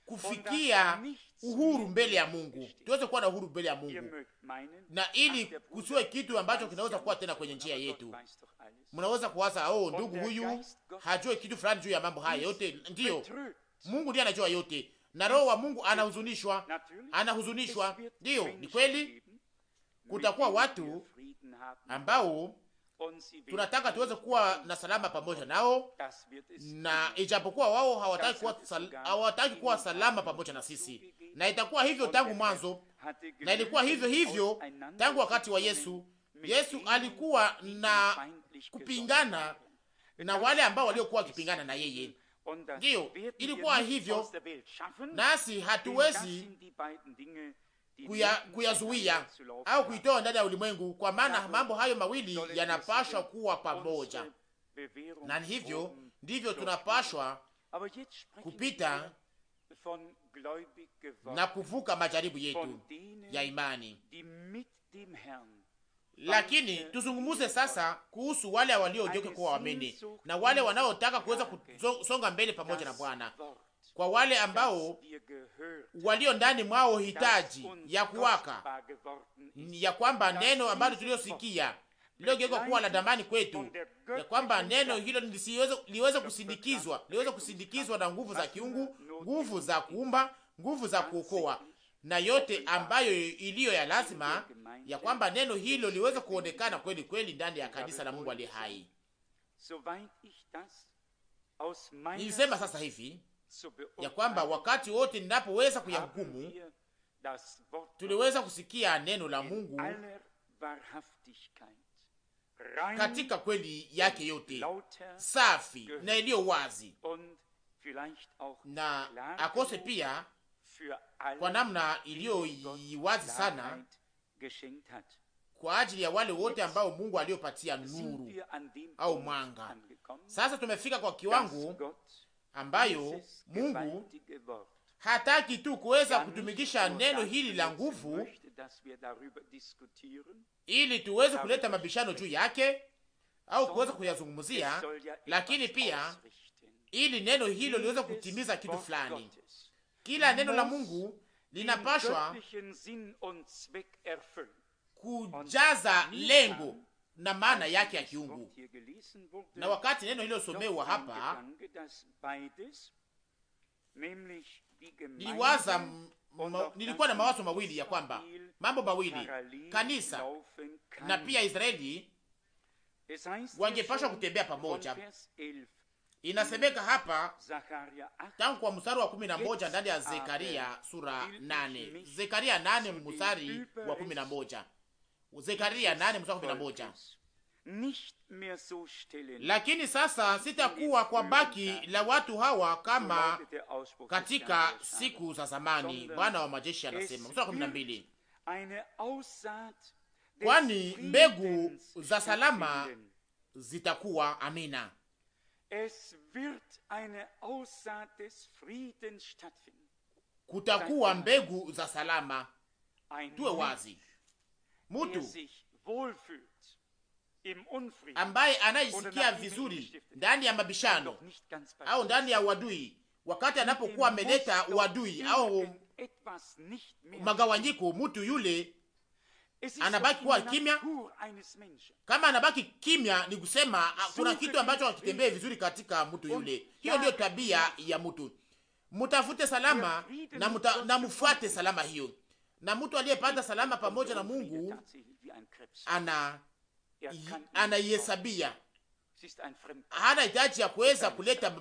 kufikia uhuru mbele ya Mungu, tuweze kuwa na uhuru mbele ya Mungu, na ili kusiwe kitu ambacho kinaweza kuwa tena kwenye njia yetu. Mnaweza kuwaza, ndugu huyu hajui kitu fulani juu ya mambo haya yote. Ndiyo, Mungu ndiye anajua yote, na Roho wa Mungu anahuzunishwa. Ndiyo, ni kweli, kutakuwa watu ambao tunataka tuweze kuwa na salama pamoja nao, na ijapokuwa wao hawataki kuwa salama pamoja na sisi, na itakuwa hivyo tangu mwanzo, na ilikuwa hivyo tangu wakati wa Yesu. Yesu alikuwa na kupingana na wale ambao waliokuwa wakipingana na yeye. Ndiyo, ilikuwa hivyo, nasi hatuwezi kuyazuia au kuitoa ndani ya ulimwengu, kwa maana mambo hayo mawili yanapashwa kuwa pamoja, na hivyo ndivyo tunapashwa kupita na kuvuka majaribu yetu ya imani. Lakini tuzungumuze sasa kuhusu wale waliogeuka kuwa waamini na wale wanaotaka kuweza kusonga mbele pamoja na Bwana, kwa wale ambao walio ndani mwao hitaji ya kuwaka, ya kwamba neno ambalo tuliosikia lilogeuka kuwa la damani kwetu, ya kwamba neno hilo liweze kusindikizwa na nguvu za kiungu, nguvu za kuumba, nguvu za kuokoa, na yote ambayo iliyo ya lazima, ya kwamba neno hilo liweze kuonekana kweli kweli ndani ya kanisa la Mungu aliye hai. Nilisema sasa hivi ya kwamba wakati wote ninapoweza kuyahukumu, tuliweza kusikia neno la Mungu katika kweli yake yote, safi na iliyo wazi, na akose pia kwa namna iliyo wazi sana kwa ajili ya wale wote ambao Mungu aliopatia nuru au mwanga. Sasa tumefika kwa kiwango ambayo Mungu hataki tu kuweza kutumikisha neno hili la nguvu ili tuweze kuleta mabishano juu yake au kuweza kuyazungumzia, lakini pia ili neno hilo liweze kutimiza kitu fulani. Kila neno la Mungu linapashwa kujaza lengo na maana yake ya kiungu. Na wakati neno hilo somewa hapa, nilikuwa na mawazo mawili, ya kwamba mambo mawili, kanisa na pia Israeli wangepashwa kutembea pamoja. Inasemeka hapa tangu kwa mstari wa 11 ndani ya Zekaria sura 8. Zekaria 8 mstari wa 11. Zekaria 8 mstari wa 11. Lakini sasa sitakuwa kwa baki la watu hawa kama katika siku za zamani, Bwana wa majeshi anasema. Mstari wa 12. Kwani mbegu za salama zitakuwa. Amina. Kutakuwa mbegu za salama. Tuwe wazi, mtu ambaye anayisikia vizuri ndani ya mabishano au ndani ya uadui, wakati anapokuwa ameleta uadui au magawanyiko, mtu yule anabaki kuwa kimya. Kama anabaki kimya, ni kusema kuna kitu ambacho hakitembee vizuri katika mtu yule. Hiyo ndio tabia ya mtu. Mtafute salama na mfuate salama hiyo. Na mtu aliyepata salama pamoja na Mungu anaihesabia, hana hitaji ya kuweza kuleta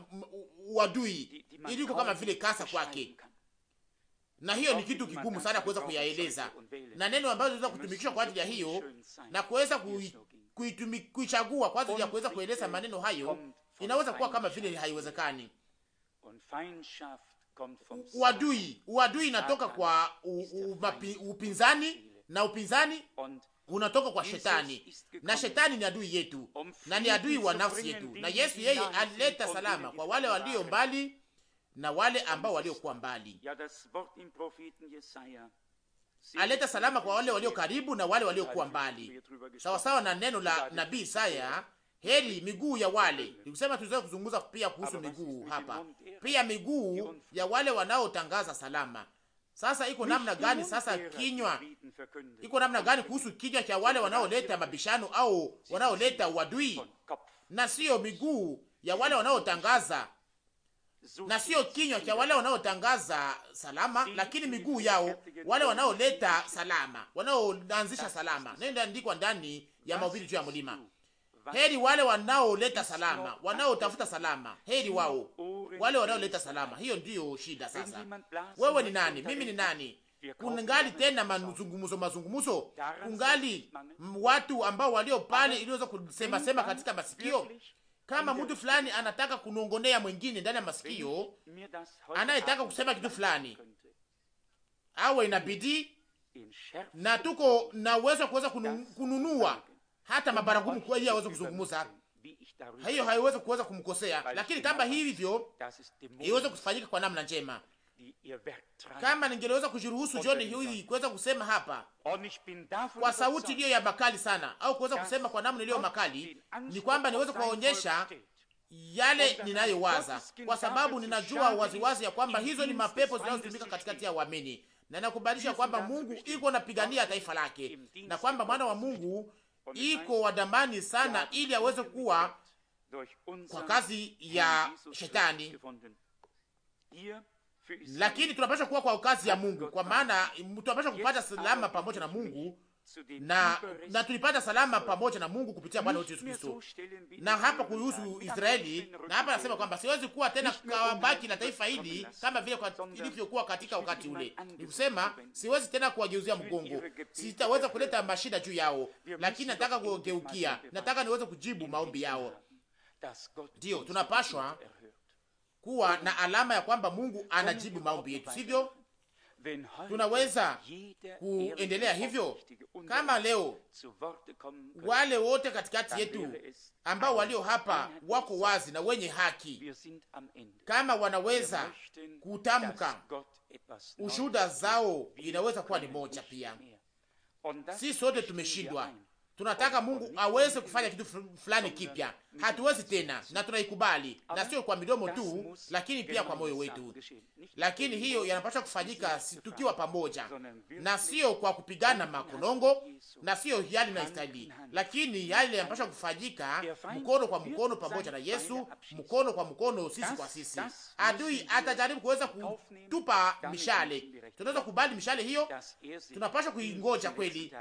uadui, iliko kama vile kasa kwake. Na hiyo ni kitu kigumu sana kuweza kuyaeleza, na neno ambalo linaweza kutumikishwa kwa ajili ya hiyo na kuweza kuichagua kwa ajili ya kuweza kueleza maneno hayo, inaweza kuwa kama vile haiwezekani. Uadui inatoka kwa upinzani, na upinzani unatoka kwa shetani, na shetani ni adui yetu na ni adui wa nafsi yetu. Na Yesu yeye alileta salama kwa wale walio mbali na wale ambao waliokuwa mbali. aleta salama kwa wale walio karibu na wale waliokuwa mbali, sawa sawa na neno la nabii Isaya. Heri miguu ya wale, nikusema tuweze kuzungumza pia kuhusu miguu hapa, pia miguu ya wale wanaotangaza salama. Sasa iko namna gani sasa kinywa, iko namna gani kuhusu kinywa cha wale wanaoleta mabishano au wanaoleta uadui, na sio miguu ya wale wanaotangaza, na sio kinywa cha wale wanaotangaza salama, lakini miguu yao wale wanaoleta salama, wanaoanzisha salama. Neno andikwa ndani ya mahubiri juu ya mlima. Heri wale wanaoleta salama, wanaotafuta salama. Heri wao wale wanaoleta salama. Hiyo ndiyo shida sasa. Wewe ni nani? Mimi ni nani? Kungali tena mazungumzo, kungali watu ambao walio pale iliweza kusema sema katika masikio. Kama mtu fulani anataka kunongonea mwingine ndani ya masikio, anayetaka kusema kitu fulani, awe inabidi na tuko na uwezo kuweza kununua hata mabaragumu kwa ili aweze kuzungumza. Hiyo haiwezi kuweza kumkosea, lakini kama hivyo iweze kufanyika kwa namna njema. Kama ningeweza kujiruhusu John hii kuweza kusema hapa kwa sauti iliyo ya makali sana, au kuweza kusema kwa namna iliyo makali, ni kwamba niweze kuwaonyesha yale ninayowaza, kwa sababu ninajua waziwazi ya kwamba hizo ni mapepo zinazotumika katikati ya waamini, na nakubalisha kwamba Mungu iko napigania taifa lake, na kwamba mwana wa Mungu iko wadamani sana ili aweze kuwa kwa kazi ya shetani, lakini tunapaswa kuwa kwa kazi ya Mungu, kwa maana tunapaswa kupata salama pamoja na Mungu, na tulipata salama pamoja na Mungu kupitia Bwana wetu Yesu Kristo. Na hapa kuhusu Israeli, na hapa nasema kwamba siwezi kuwa tena kabaki na taifa hili kama vile ilivyokuwa katika wakati ule. Ni kusema siwezi tena kuwageuzia mgongo, sitaweza kuleta mashida juu yao, lakini nataka kugeukia, nataka niweze kujibu maombi yao. Ndio tunapashwa kuwa na alama ya kwamba Mungu anajibu maombi yetu, sivyo? Tunaweza kuendelea hivyo kama leo wale wote katikati yetu ambao walio hapa wako wazi na wenye haki, kama wanaweza kutamka ushuhuda zao, inaweza kuwa ni moja pia. Si sote tumeshindwa. Tunataka Mungu aweze kufanya kitu fulani kipya. Hatuwezi tena, na tunaikubali, na sio kwa midomo tu, lakini pia kwa moyo wetu. Lakini hiyo yanapaswa kufanyika tukiwa pamoja, na sio kwa kupigana makonongo, na sio yale na istahili, lakini yale yanapaswa kufanyika mkono kwa mkono pamoja na Yesu, mkono kwa mkono, sisi kwa sisi. Adui atajaribu kuweza kutupa mishale, tunaweza kubali mishale hiyo, tunapaswa kuingoja kweli.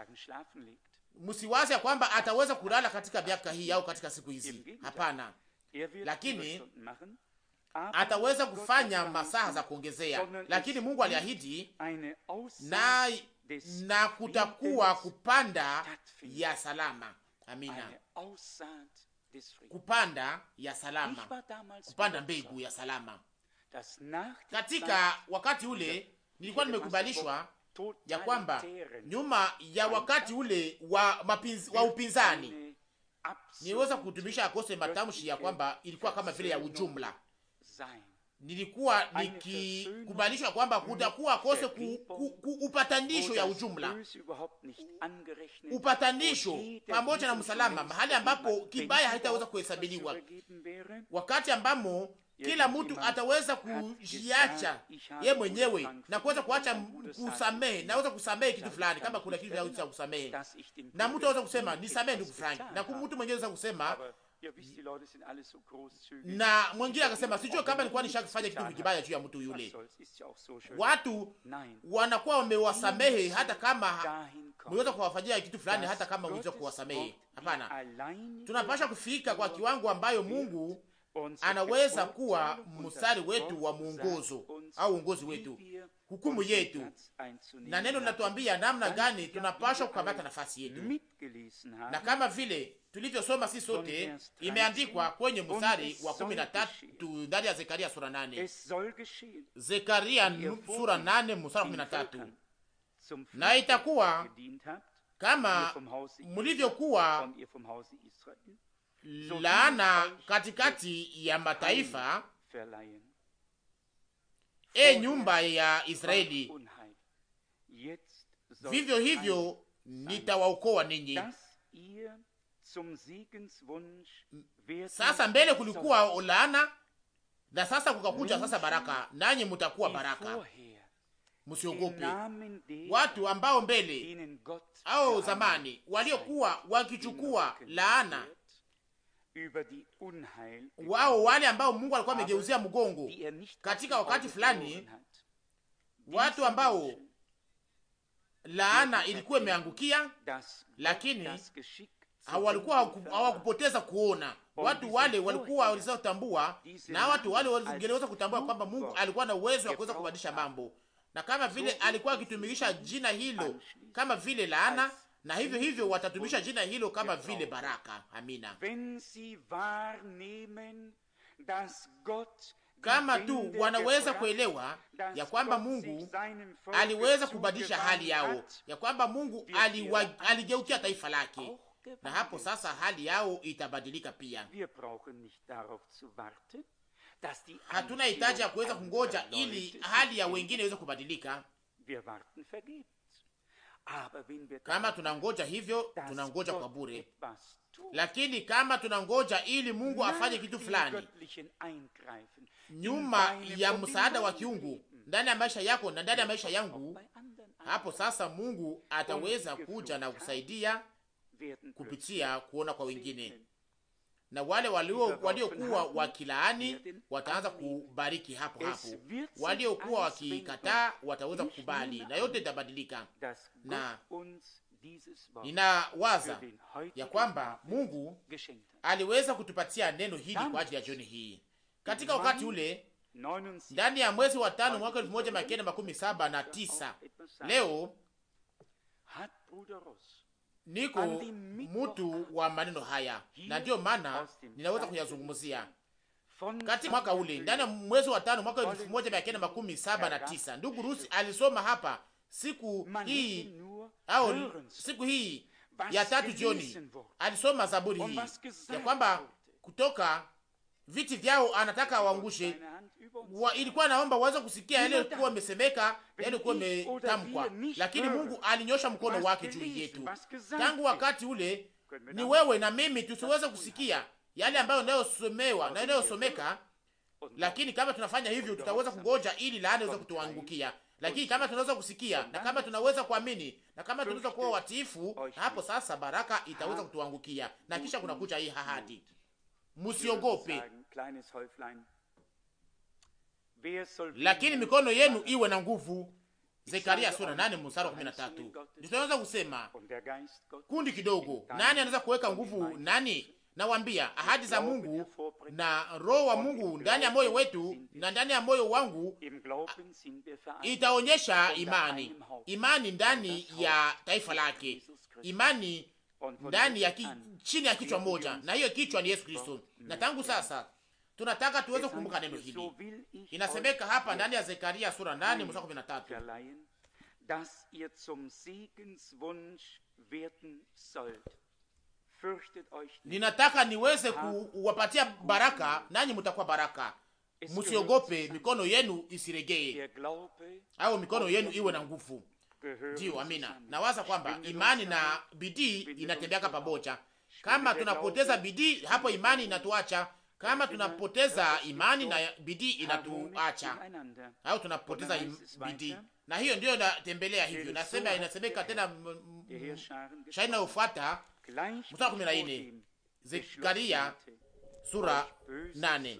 Msiwaze kwamba ataweza kulala katika miaka hii au katika siku hizi. Hapana, lakini ataweza kufanya masaa za kuongezea. Lakini Mungu aliahidi na kutakuwa kupanda ya salama. Amina, kupanda ya salama, kupanda mbegu ya salama. Katika wakati ule nilikuwa nimekubalishwa ya kwamba nyuma ya wakati ule wa upinzani niweza kutumisha akose matamshi ya kwamba ilikuwa kama vile ya ujumla. Nilikuwa nikikubalishwa kwamba kutakuwa akose upatanisho ya ujumla, upatanisho pamoja na msalama, mahali ambapo kibaya haitaweza kuhesabiliwa, wakati ambamo kila mtu ataweza kujiacha ye mwenyewe na kuweza kuacha kusamehe, naweza kusamehe kitu fulani kama kuna kitu cha kusamehe, na mtu anaweza kusema nisamehe ndugu Frank, na mtu mwingine anaweza kusema, na mwingine akasema sijui kama nilikuwa nishafanya kitu kibaya juu ya mtu yule. Watu wanakuwa wamewasamehe hata kama mweza kuwafanyia kitu fulani, hata kama mweza kuwasamehe. Hapana, tunapaswa kufika kwa kiwango ambayo Mungu anaweza kuwa mstari wetu wa muongozo au uongozi wetu, hukumu yetu, na neno linatuambia namna gani tunapaswa kukamata nafasi yetu. Na kama vile tulivyosoma sisi sote, imeandikwa kwenye mstari wa 13 ndani ya Zekaria sura 8. Zekaria sura 8 mstari wa 13, na itakuwa kama mlivyokuwa laana katikati ya mataifa, nyumba ya Israeli, vivyo hivyo nitawaokoa ninyi. Sasa mbele kulikuwa laana na sasa kukakuja sasa baraka, nanyi mtakuwa baraka. Msiogope watu ambao mbele au zamani waliokuwa wakichukua laana, wao wale ambao Mungu alikuwa amegeuzia mgongo katika wakati fulani, watu ambao laana ilikuwa imeangukia, lakini hawakupoteza kuona. Watu wale walikuwa waliweza kutambua, na watu wale waliweza kutambua kwamba Mungu alikuwa na uwezo wa kuweza kubadilisha mambo, na kama vile alikuwa akitumikisha jina hilo kama vile laana, na hivyo hivyo watatumisha jina hilo kama vile baraka. Amina. Kama tu wanaweza kuelewa ya kwamba Mungu aliweza kubadilisha hali yao, ya kwamba Mungu aligeukia taifa lake, na hapo sasa hali yao itabadilika pia. Hatuna hitaji ya kuweza kungoja ili hali ya wengine iweze kubadilika. Kama tunangoja hivyo, tunangoja kwa bure. Lakini kama tunangoja ili Mungu afanye kitu fulani nyuma ya msaada wa kiungu ndani ya maisha yako na ndani ya maisha yangu, hapo sasa Mungu ataweza kuja na kusaidia kupitia kuona kwa wengine, na wale waliokuwa wakilaani wataanza kubariki hapo hapo, waliokuwa wakikataa wataweza kukubali, na yote itabadilika. Na ninawaza ya kwamba Mungu aliweza kutupatia neno hili kwa ajili ya jioni hii katika wakati ule ndani ya mwezi wa 5 mwaka 1979. Leo niko mtu wa maneno haya, na ndio maana ninaweza kuyazungumzia katika mwaka ule ndani ya mwezi wa 5 mwaka 1979. Ndugu Rusi alisoma hapa siku hii au siku hii ya 3 jioni, alisoma Zaburi hii ya kwamba kutoka viti vyao anataka waangushe. Ilikuwa naomba waweze kusikia yale yalikuwa yamesemeka, yale yalikuwa yametamkwa, lakini Mungu alinyosha mkono wake juu yetu. Tangu wakati ule ni wewe na mimi tusiweze kusikia yale ambayo yanayosomewa na yanayosomeka, lakini kama tunafanya hivyo tutaweza kungoja ili laana iweze kutuangukia. Lakini kama tunaweza kusikia na kama tunaweza kuamini na kama tunaweza kuwa watiifu, hapo sasa baraka itaweza kutuangukia. Na kisha kuna kuja hii ahadi, msiogope, lakini mikono yenu iwe na nguvu. Zekaria sura 8 mstari wa 13. Tunaweza kusema kundi kidogo, nani anaweza kuweka nguvu? Nani? Nawaambia ahadi za Mungu na roho wa Mungu ndani ya moyo wetu na ndani ya moyo wangu itaonyesha imani ndani ya taifa lake, imani ndani ya chini ya kichwa moja, na hiyo kichwa ni Yesu Kristo. Na tangu sasa tunataka tuweze kukumbuka neno hili. Inasemeka hapa ndani ya Zekaria sura 8 mstari 13, dass ihr zum Segenswunsch werden sollt. Ninataka niweze kuwapatia baraka, nanyi mtakuwa baraka. Msiogope, mikono yenu isiregee, au mikono yenu iwe na nguvu. Ndio, amina. Nawaza kwamba imani na bidii inatembeaka pamoja. Kama tunapoteza bidii, hapo imani inatuacha. Kama tunapoteza imani na bidii inatuacha, au tunapoteza bidii, na hiyo ndio inatembelea hivyo. Nasema, inasemeka tena shaina ufuata mstari 14, Zekaria sura 8,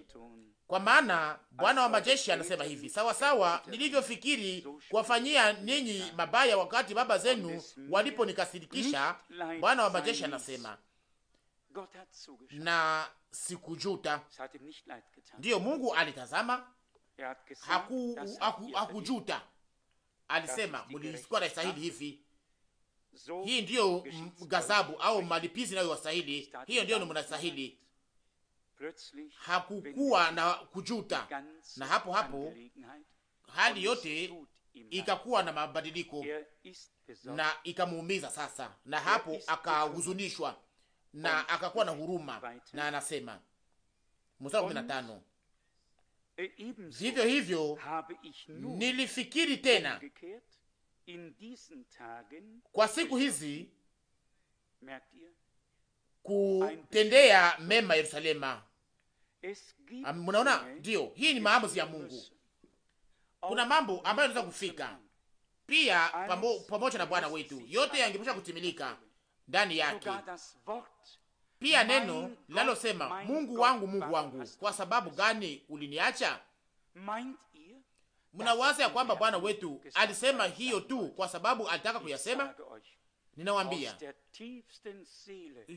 kwa maana Bwana wa majeshi anasema hivi, sawa sawa nilivyofikiri kuwafanyia ninyi mabaya wakati baba zenu waliponikasirikisha, Bwana wa majeshi anasema, na sikujuta. Ndiyo, Mungu alitazama, hakujuta. Alisema mlikuwa na stahili hivi. Hii ndiyo gazabu au malipizi nayo wastahili. Hiyo ndiyo ni mnastahili. Hakukuwa na kujuta, na hapo hapo hali yote ikakuwa na mabadiliko na ikamuumiza sasa, na hapo akahuzunishwa na akakuwa na huruma, na anasema mstari 15, vivyo hivyo nilifikiri tena kwa siku hizi kutendea mema Yerusalema. Mnaona, ndio hii ni maamuzi ya Mungu. Kuna mambo ambayo yanaweza kufika pia pamoja na Bwana wetu, yote yangepasha kutimilika ndani yake. Pia neno linalosema Mungu wangu, Mungu wangu, kwa sababu gani uliniacha? Mnawaza ya kwamba Bwana wetu alisema hiyo tu kwa sababu alitaka kuyasema? Ninawambia,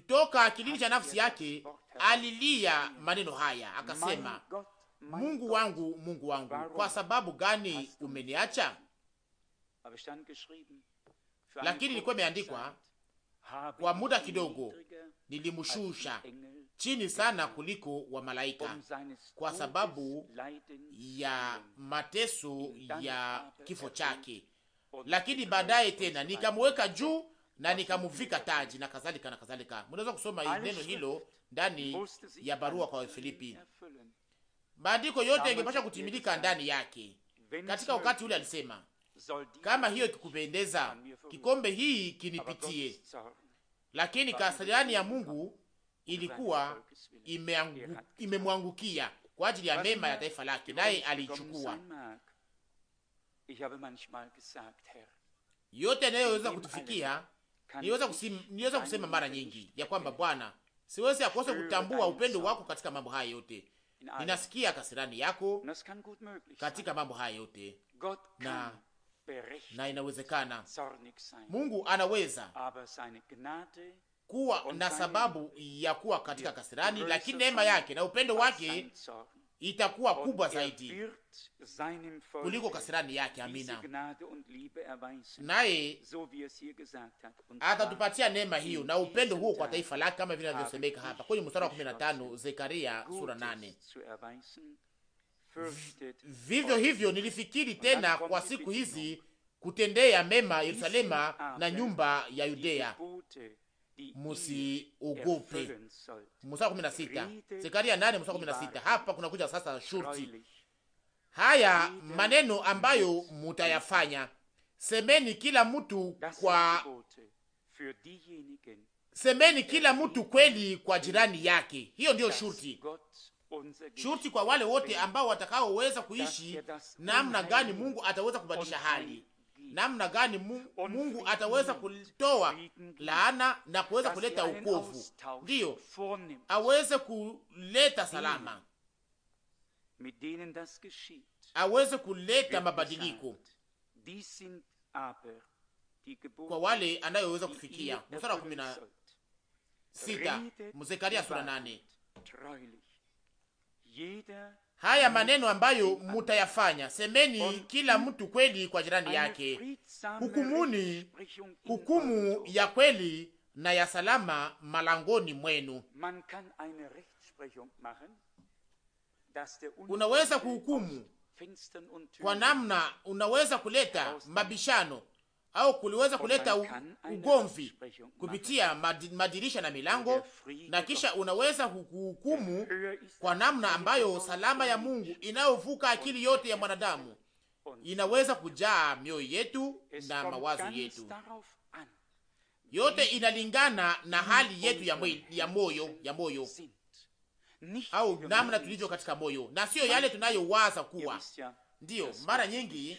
toka kilindi cha nafsi yake alilia maneno haya, akasema, Mungu wangu, Mungu wangu, kwa sababu gani umeniacha? Lakini ilikuwa imeandikwa, kwa muda kidogo nilimshusha chini sana kuliko wa malaika, kwa sababu ya mateso ya kifo chake, lakini baadaye tena nikamweka juu na nikamuvika taji, na kadhalika na kadhalika. Mnaweza kusoma neno hilo ndani ya barua kwa Filipi. Maandiko yote yangepasha kutimilika ndani yake. Katika wakati ule alisema, kama hiyo ikikupendeza, kikombe hii kinipitie. Lakini kasirani ya Mungu ilikuwa imemwangukia kwa ajili ya mema ya taifa lake, naye alichukua yote yanayoweza kutufikia. Niweza kusema mara nyingi ya kwamba Bwana, siwezi akose kutambua upendo wako katika mambo haya yote. Ninasikia kasirani yako katika mambo haya yote, na inawezekana Mungu anaweza kuwa na sababu ya kuwa katika kasirani, lakini neema yake na upendo wake itakuwa kubwa zaidi kuliko kasirani yake. Amina. Naye atatupatia neema hiyo na upendo huo kwa taifa lake, kama vile inavyosemeka hapa kwenye mstari wa 15 Zekaria sura 8. Vivyo hivyo nilifikiri tena kwa siku hizi kutendea mema Yerusalema na nyumba ya Yudea, musiogope. Mstari 16, Zekaria 8 mstari 16. Hapa kuna kuja sasa shurti haya maneno ambayo mutayafanya, semeni kila mtu kweli kwa jirani yake. Hiyo ndiyo shurti. Shurti kwa wale wote ambao watakaoweza kuishi namna gani Mungu ataweza kubadilisha hali, namna gani Mungu ataweza kutoa laana na kuweza kuleta ukovu, ndiyo aweze kuleta salama, aweze kuleta mabadiliko kwa wale anayoweza kufikia. Mstari wa 16 Zekaria sura 8. Haya maneno ambayo mutayafanya, semeni kila mtu kweli kwa jirani yake, hukumuni hukumu ya kweli na ya salama malangoni mwenu. Unaweza kuhukumu kwa namna, unaweza kuleta mabishano au kuliweza kuleta ugomvi kupitia madirisha na milango, na kisha unaweza kuhukumu kwa namna ambayo salama ya Mungu inayovuka akili yote ya mwanadamu inaweza kujaa mioyo yetu na mawazo yetu. Yote inalingana na hali yetu ya moyo au namna tulivyo katika moyo, na sio yale tunayowaza kuwa. Ndiyo, mara nyingi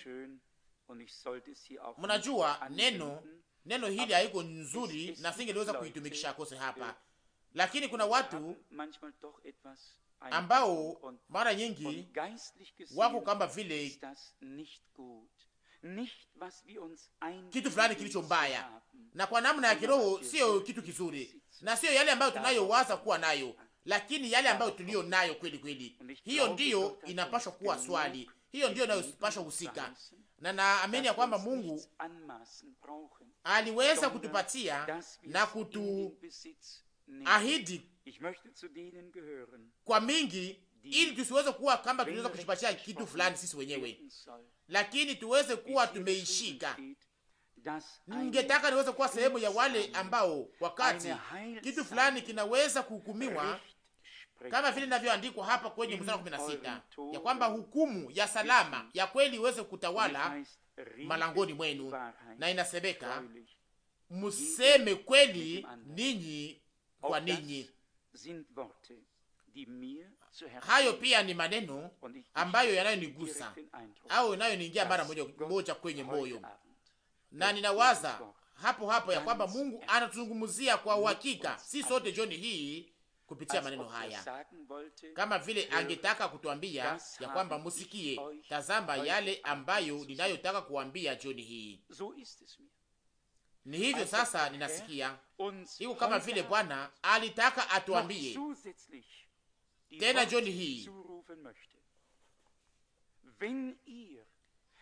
mnajua neno hili haiko nzuri na singeliweza kuitumikisha kose hapa, lakini kuna watu ambao mara nyingi wako kama vile kitu fulani kilicho mbaya, na kwa namna ya kiroho sio kitu kizuri, na sio yale ambayo tunayowaza kuwa nayo, lakini yale ambayo tulio nayo kweli kweli. Hiyo ndiyo inapaswa kuwa swali, hiyo ndiyo inayopaswa husika. Na naamini ya kwamba Mungu aliweza kutupatia na kutuahidi kwa mingi, ili tusiweze kuwa kama tunaweza kujipatia kitu fulani sisi wenyewe, lakini tuweze kuwa tumeishika. Ningetaka niweze kuwa sehemu ya wale ambao wakati kitu fulani kinaweza kuhukumiwa, kama vile ninavyoandikwa hapa kwenye mstari wa 16 ya kwamba hukumu ya salama ya kweli iweze kutawala, malangoni mwenu, na inasemeka museme kweli ninyi kwa ninyi. Hayo pia ni maneno ambayo yanayonigusa au yanayoniingia mara moja kwenye moyo, na ninawaza hapo ya kwamba Mungu anatuzungumzia kwa uhakika si sote jioni hii kupitia maneno haya, kama vile angetaka kutuambia ya kwamba musikie, tazama yale ambayo ninayotaka kuambia jioni hii. Ni hivyo sasa ninasikia iko kama vile Bwana alitaka atuambie tena jioni hii,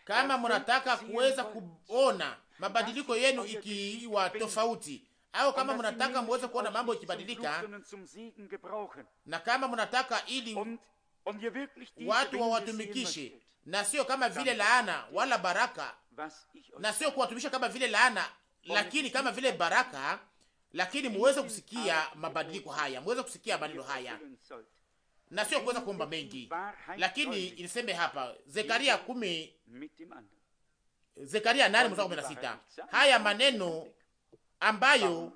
kama mnataka kuweza kuona mabadiliko yenu ikiwa tofauti, au kama mnataka muweze kuona mambo ikibadilika, na kama mnataka ili watu wawatumikishe na sio kama vile laana wala baraka, na sio kuwatumisha kama vile laana lakini kama vile baraka, lakini muweze kusikia mabadiliko haya, muweze kusikia maneno haya, na sio kuweza kuomba mengi. Lakini iniseme hapa Zekaria 8:16, haya maneno ambayo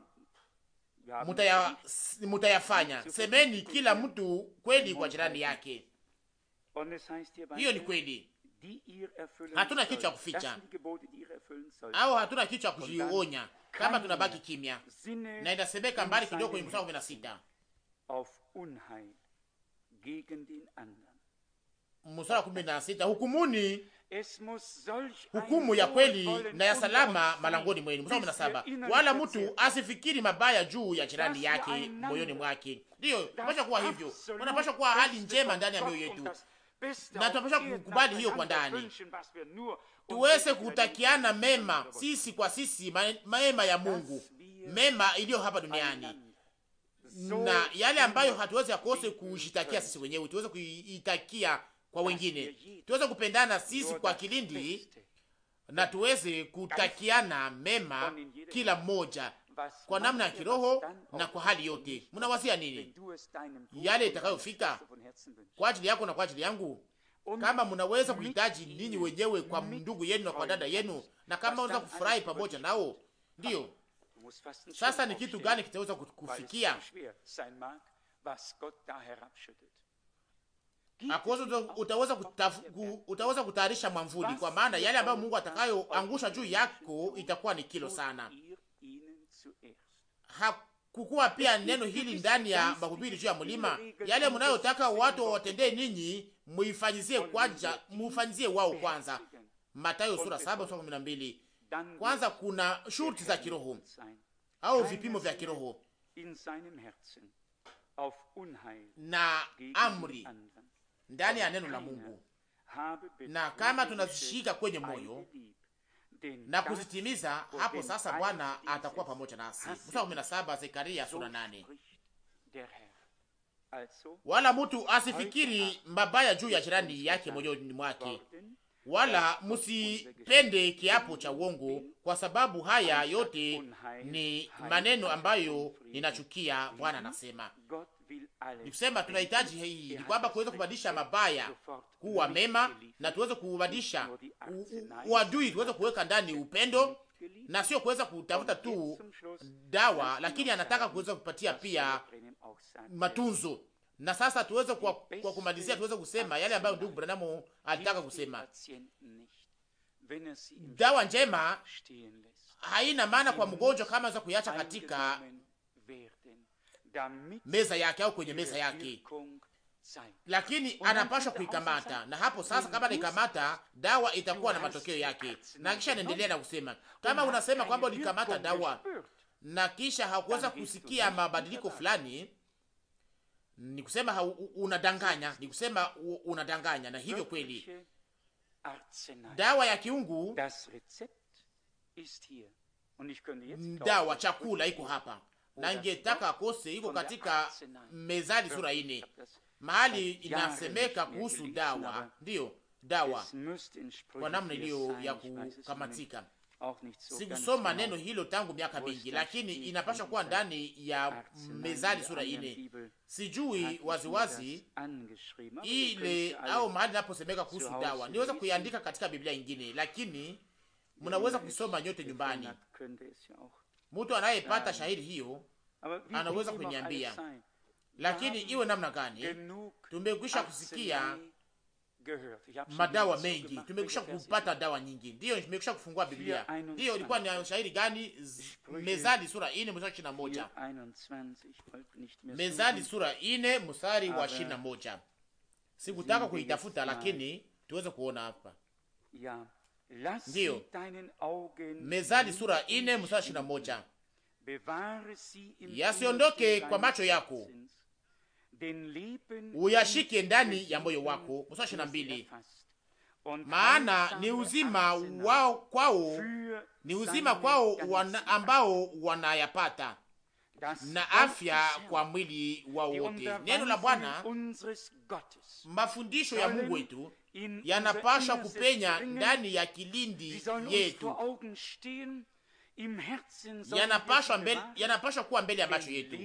mutayafanya, semeni kila mtu kweli kwa jirani yake. Hiyo ni kweli, hatuna kitu cha kuficha au hatuna kitu cha kujionya kama tunabaki kimya. Na inasemeka mbali kidogo kwenye mstari 16, mstari 16, hukumuni hukumu ya kweli na ya salama malangoni mwenu. Mstari 17, wala mtu asifikiri mabaya juu ya jirani yake moyoni mwake. Ndiyo, tunapaswa kuwa hivyo, tunapaswa kuwa hali njema ndani ya mioyo yetu, na tunapaswa kukubali hiyo kwa ndani, tuweze kutakiana mema sisi kwa sisi, mema ya Mungu, mema iliyo hapa duniani, na yale ambayo hatuwezi akose kushitakia sisi wenyewe tuweze kuitakia kwa wengine, tuweze kupendana sisi kwa kilindi, na tuweze kutakiana mema kila mmoja kwa namna ya kiroho na kwa hali yote. Mnawazia nini yale itakayofika kwa ajili yako na kwa ajili yangu? Kama mnaweza kuhitaji ninyi wenyewe kwa ndugu yenu na kwa dada yenu, na kama unaweza kufurahi pamoja nao, ndiyo sasa ni kitu gani kitaweza kufikia? Utaweza kutayarisha mwamvuli, kwa maana yale ambayo Mungu atakayoangusha juu yako itakuwa ni kilo sana. Hakukuwa pia neno hili ndani ya mahubiri juu ya mlima, yale mnayotaka watu wawatendee ninyi mufanyizie wao kwanza. Mathayo sura 7:12. Kwanza kuna shurti za kiroho au vipimo vya kiroho na amri ndani ya neno la Mungu, na kama tunazishika kwenye moyo na kuzitimiza, hapo sasa Bwana atakuwa pamoja nasi. Mstari 17, Zekaria sura 8. Wala mtu asifikiri mabaya juu ya jirani yake moyoni mwake, wala musipende kiapo cha uongo, kwa sababu haya yote ni maneno ambayo ninachukia. Bwana anasema nikusema tunahitaji hii ni kwamba kuweza kubadilisha mabaya kuwa mema, na tuweze kubadilisha uadui, tuweze kuweka ndani upendo, na sio kuweza kutafuta tu dawa, lakini anataka kuweza kupatia pia matunzo. Na sasa tuweze kwa kumalizia, tuweze kusema yale ambayo ndugu Branham alitaka kusema. Dawa njema haina maana kwa mgonjwa kama anaweza kuiacha katika meza yake au kwenye meza yake, lakini anapaswa kuikamata, na hapo sasa kama anaikamata, dawa itakuwa na matokeo yake. Na kisha anaendelea na kusema, kama unasema kwamba ulikamata dawa na kisha hakuweza kusikia mabadiliko fulani, ni kusema unadanganya, ni kusema unadanganya. Na hivyo kweli dawa ya kiungu, dawa chakula iko hapa, na ningetaka akose iko katika Mezali sura 4 mahali inasemeka kuhusu dawa, ndiyo dawa kwa namna iliyo ya kukamatika. Sikusoma neno hilo tangu miaka mingi, lakini inapaswa kuwa ndani ya Mezali sura 4. Sijui waziwazi ile au mahali naposemeka kuhusu dawa, niweza kuiandika katika Biblia ingine, lakini Mnaweza kusoma nyote nyumbani. Mtu anayepata shahidi hiyo anaweza kuniambia. Lakini iwe namna gani, tumekwisha kusikia madawa mengi, tumekwisha kupata dawa nyingi. Ndiyo, tumekwisha kufungua Biblia. Ndiyo, ilikuwa ni shahidi gani? Mezali sura 4 mstari 21. Mezali sura 4 mstari wa 21. Sikutaka kuitafuta, lakini tuweze kuona hapa. Ndiyo, Mezali sura 4 mstari 21. Yasiondoke kwa macho yako, uyashike ndani ya moyo wako. Mstari 22. Maana ni uzima wao kwao, ni uzima kwao ambao wanayapata, na afya kwa mwili wao wote. Neno la Bwana, mafundisho ya Mungu wetu yanapasha kupenya ndani ya kilindi yetu, yanapasha kuwa mbele ya macho yetu,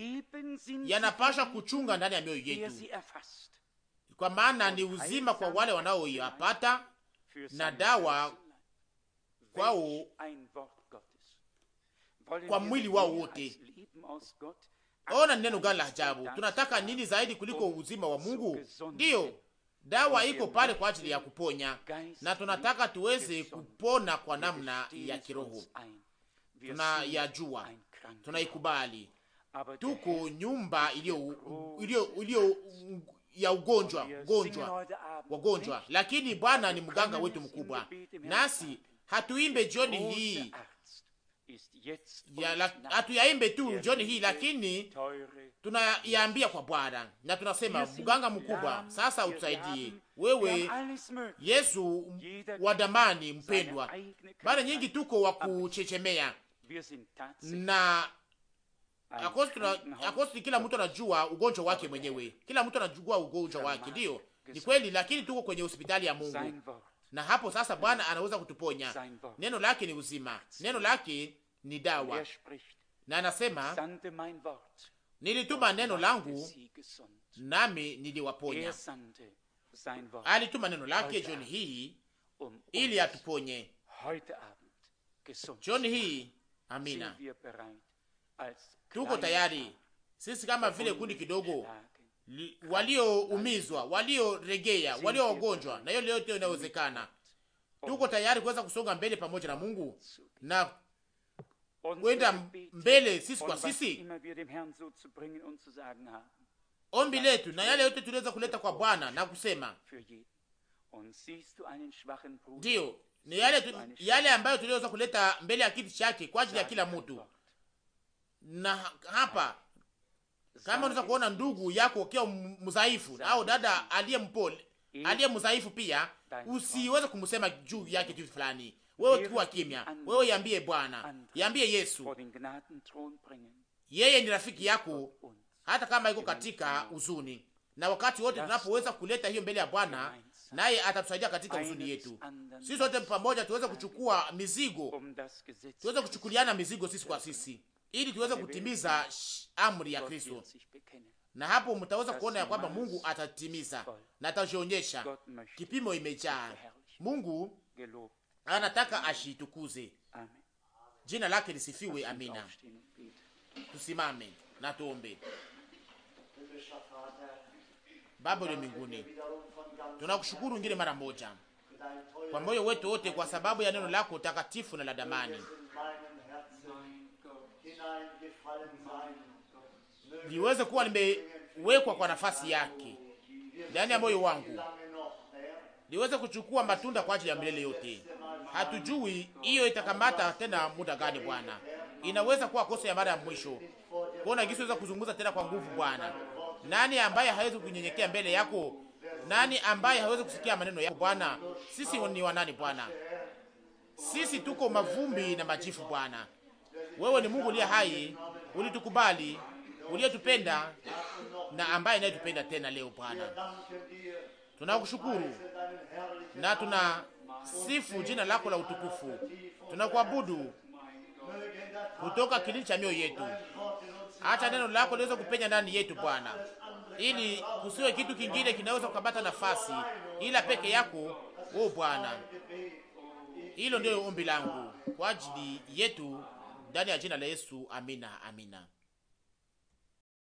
yanapasha kuchunga ndani ya mioyo yetu, kwa maana ni uzima kwa wale wanaoyapata na dawa kwao kwa mwili wao wote. Ona neno gani la ajabu! Tunataka nini zaidi kuliko uzima wa Mungu? Ndiyo, dawa iko pale kwa ajili ya kuponya, na tunataka tuweze kupona kwa namna ya kiroho. Tunayajua, tunaikubali. Tuko nyumba iliyo ya wagonjwa, lakini Bwana ni mganga wetu mkubwa. Nasi hatuimbe jioni hii, hatuyaimbe tu jioni hii, lakini tunayaambia kwa Bwana na tunasema, mganga mkubwa, sasa utusaidie wewe, Yesu wa damani mpendwa. Mara nyingi tuko wa kuchechemea na akosti, kila mtu anajua ugonjwa wake mwenyewe, kila mtu anajua ugonjwa wake. Ndiyo, ni kweli, lakini tuko kwenye hospitali ya Mungu, na hapo sasa Bwana anaweza kutuponya. Neno lake ni uzima, neno lake ni dawa, na anasema, nilituma neno langu nami niliwaponya. Alituma neno lake jioni hii ili atuponye jioni hii. Amina. Tuko tayari sisi kama vile kundi kidogo, walioumizwa, walioregea, walio wagonjwa, na hiyo yote inawezekana. Tuko tayari kuweza kusonga mbele pamoja na Mungu na kwenda mbele sisi kwa sisi. Ombi letu na yale yote tuliweza kuleta kwa Bwana na kusema, ndiyo, ni yale ambayo tuliweza kuleta mbele ya kiti chake kwa ajili ya kila mtu. Na hapa, kama unaweza kuona ndugu yako ukiwa mzaifu au dada aliye mpole, aliye mzaifu pia, usiweze kumsema juu yake kitu fulani. Wewe kuwa kimya, wewe yambie Bwana, yambie Yesu, yeye ni rafiki yako, hata kama iko katika huzuni. Na wakati wote tunapoweza kuleta hiyo mbele ya Bwana, naye atatusaidia katika huzuni yetu. Sisi wote pamoja tuweze kuchukua mizigo, tuweze kuchukuliana mizigo sisi kwa sisi, ili tuweze kutimiza amri ya Kristo. Na hapo mtaweza kuona ya kwamba Mungu atatimiza na atajionyesha. Kipimo imejaa. Mungu anataka ashitukuze. Jina lake lisifiwe. Amina. Tusimame na tuombe. Baba wa mbinguni, tunakushukuru ngine mara moja kwa moyo wetu wote kwa sababu ya neno lako takatifu na la damani. Liweze kuwa limewekwa kwa nafasi yake ndani ya moyo wangu, liweze kuchukua matunda kwa ajili ya milele yote. Hatujui hiyo itakamata tena muda gani Bwana. Inaweza kuwa kosa ya mara ya mwisho. Kuona gisi weza kuzungumza tena kwa nguvu Bwana. Nani ambaye hawezi kunyenyekea mbele yako? Nani ambaye hawezi kusikia maneno yako Bwana? Sisi ni wanani Bwana? Sisi tuko mavumbi na majifu Bwana. Wewe ni Mungu uliye hai, ulitukubali, uliyetupenda na ambaye anayetupenda tena leo Bwana. Tunakushukuru na tunasifu jina lako la utukufu. Tunakuabudu kutoka kilindi cha mioyo yetu. Acha neno lako liweze kupenya ndani yetu Bwana, ili kusiwe kitu kingine kinaweza kukabata nafasi ila peke yako. O Bwana, Hilo ndio ombi langu kwa ajili yetu ndani ya jina la Yesu. Amina, amina.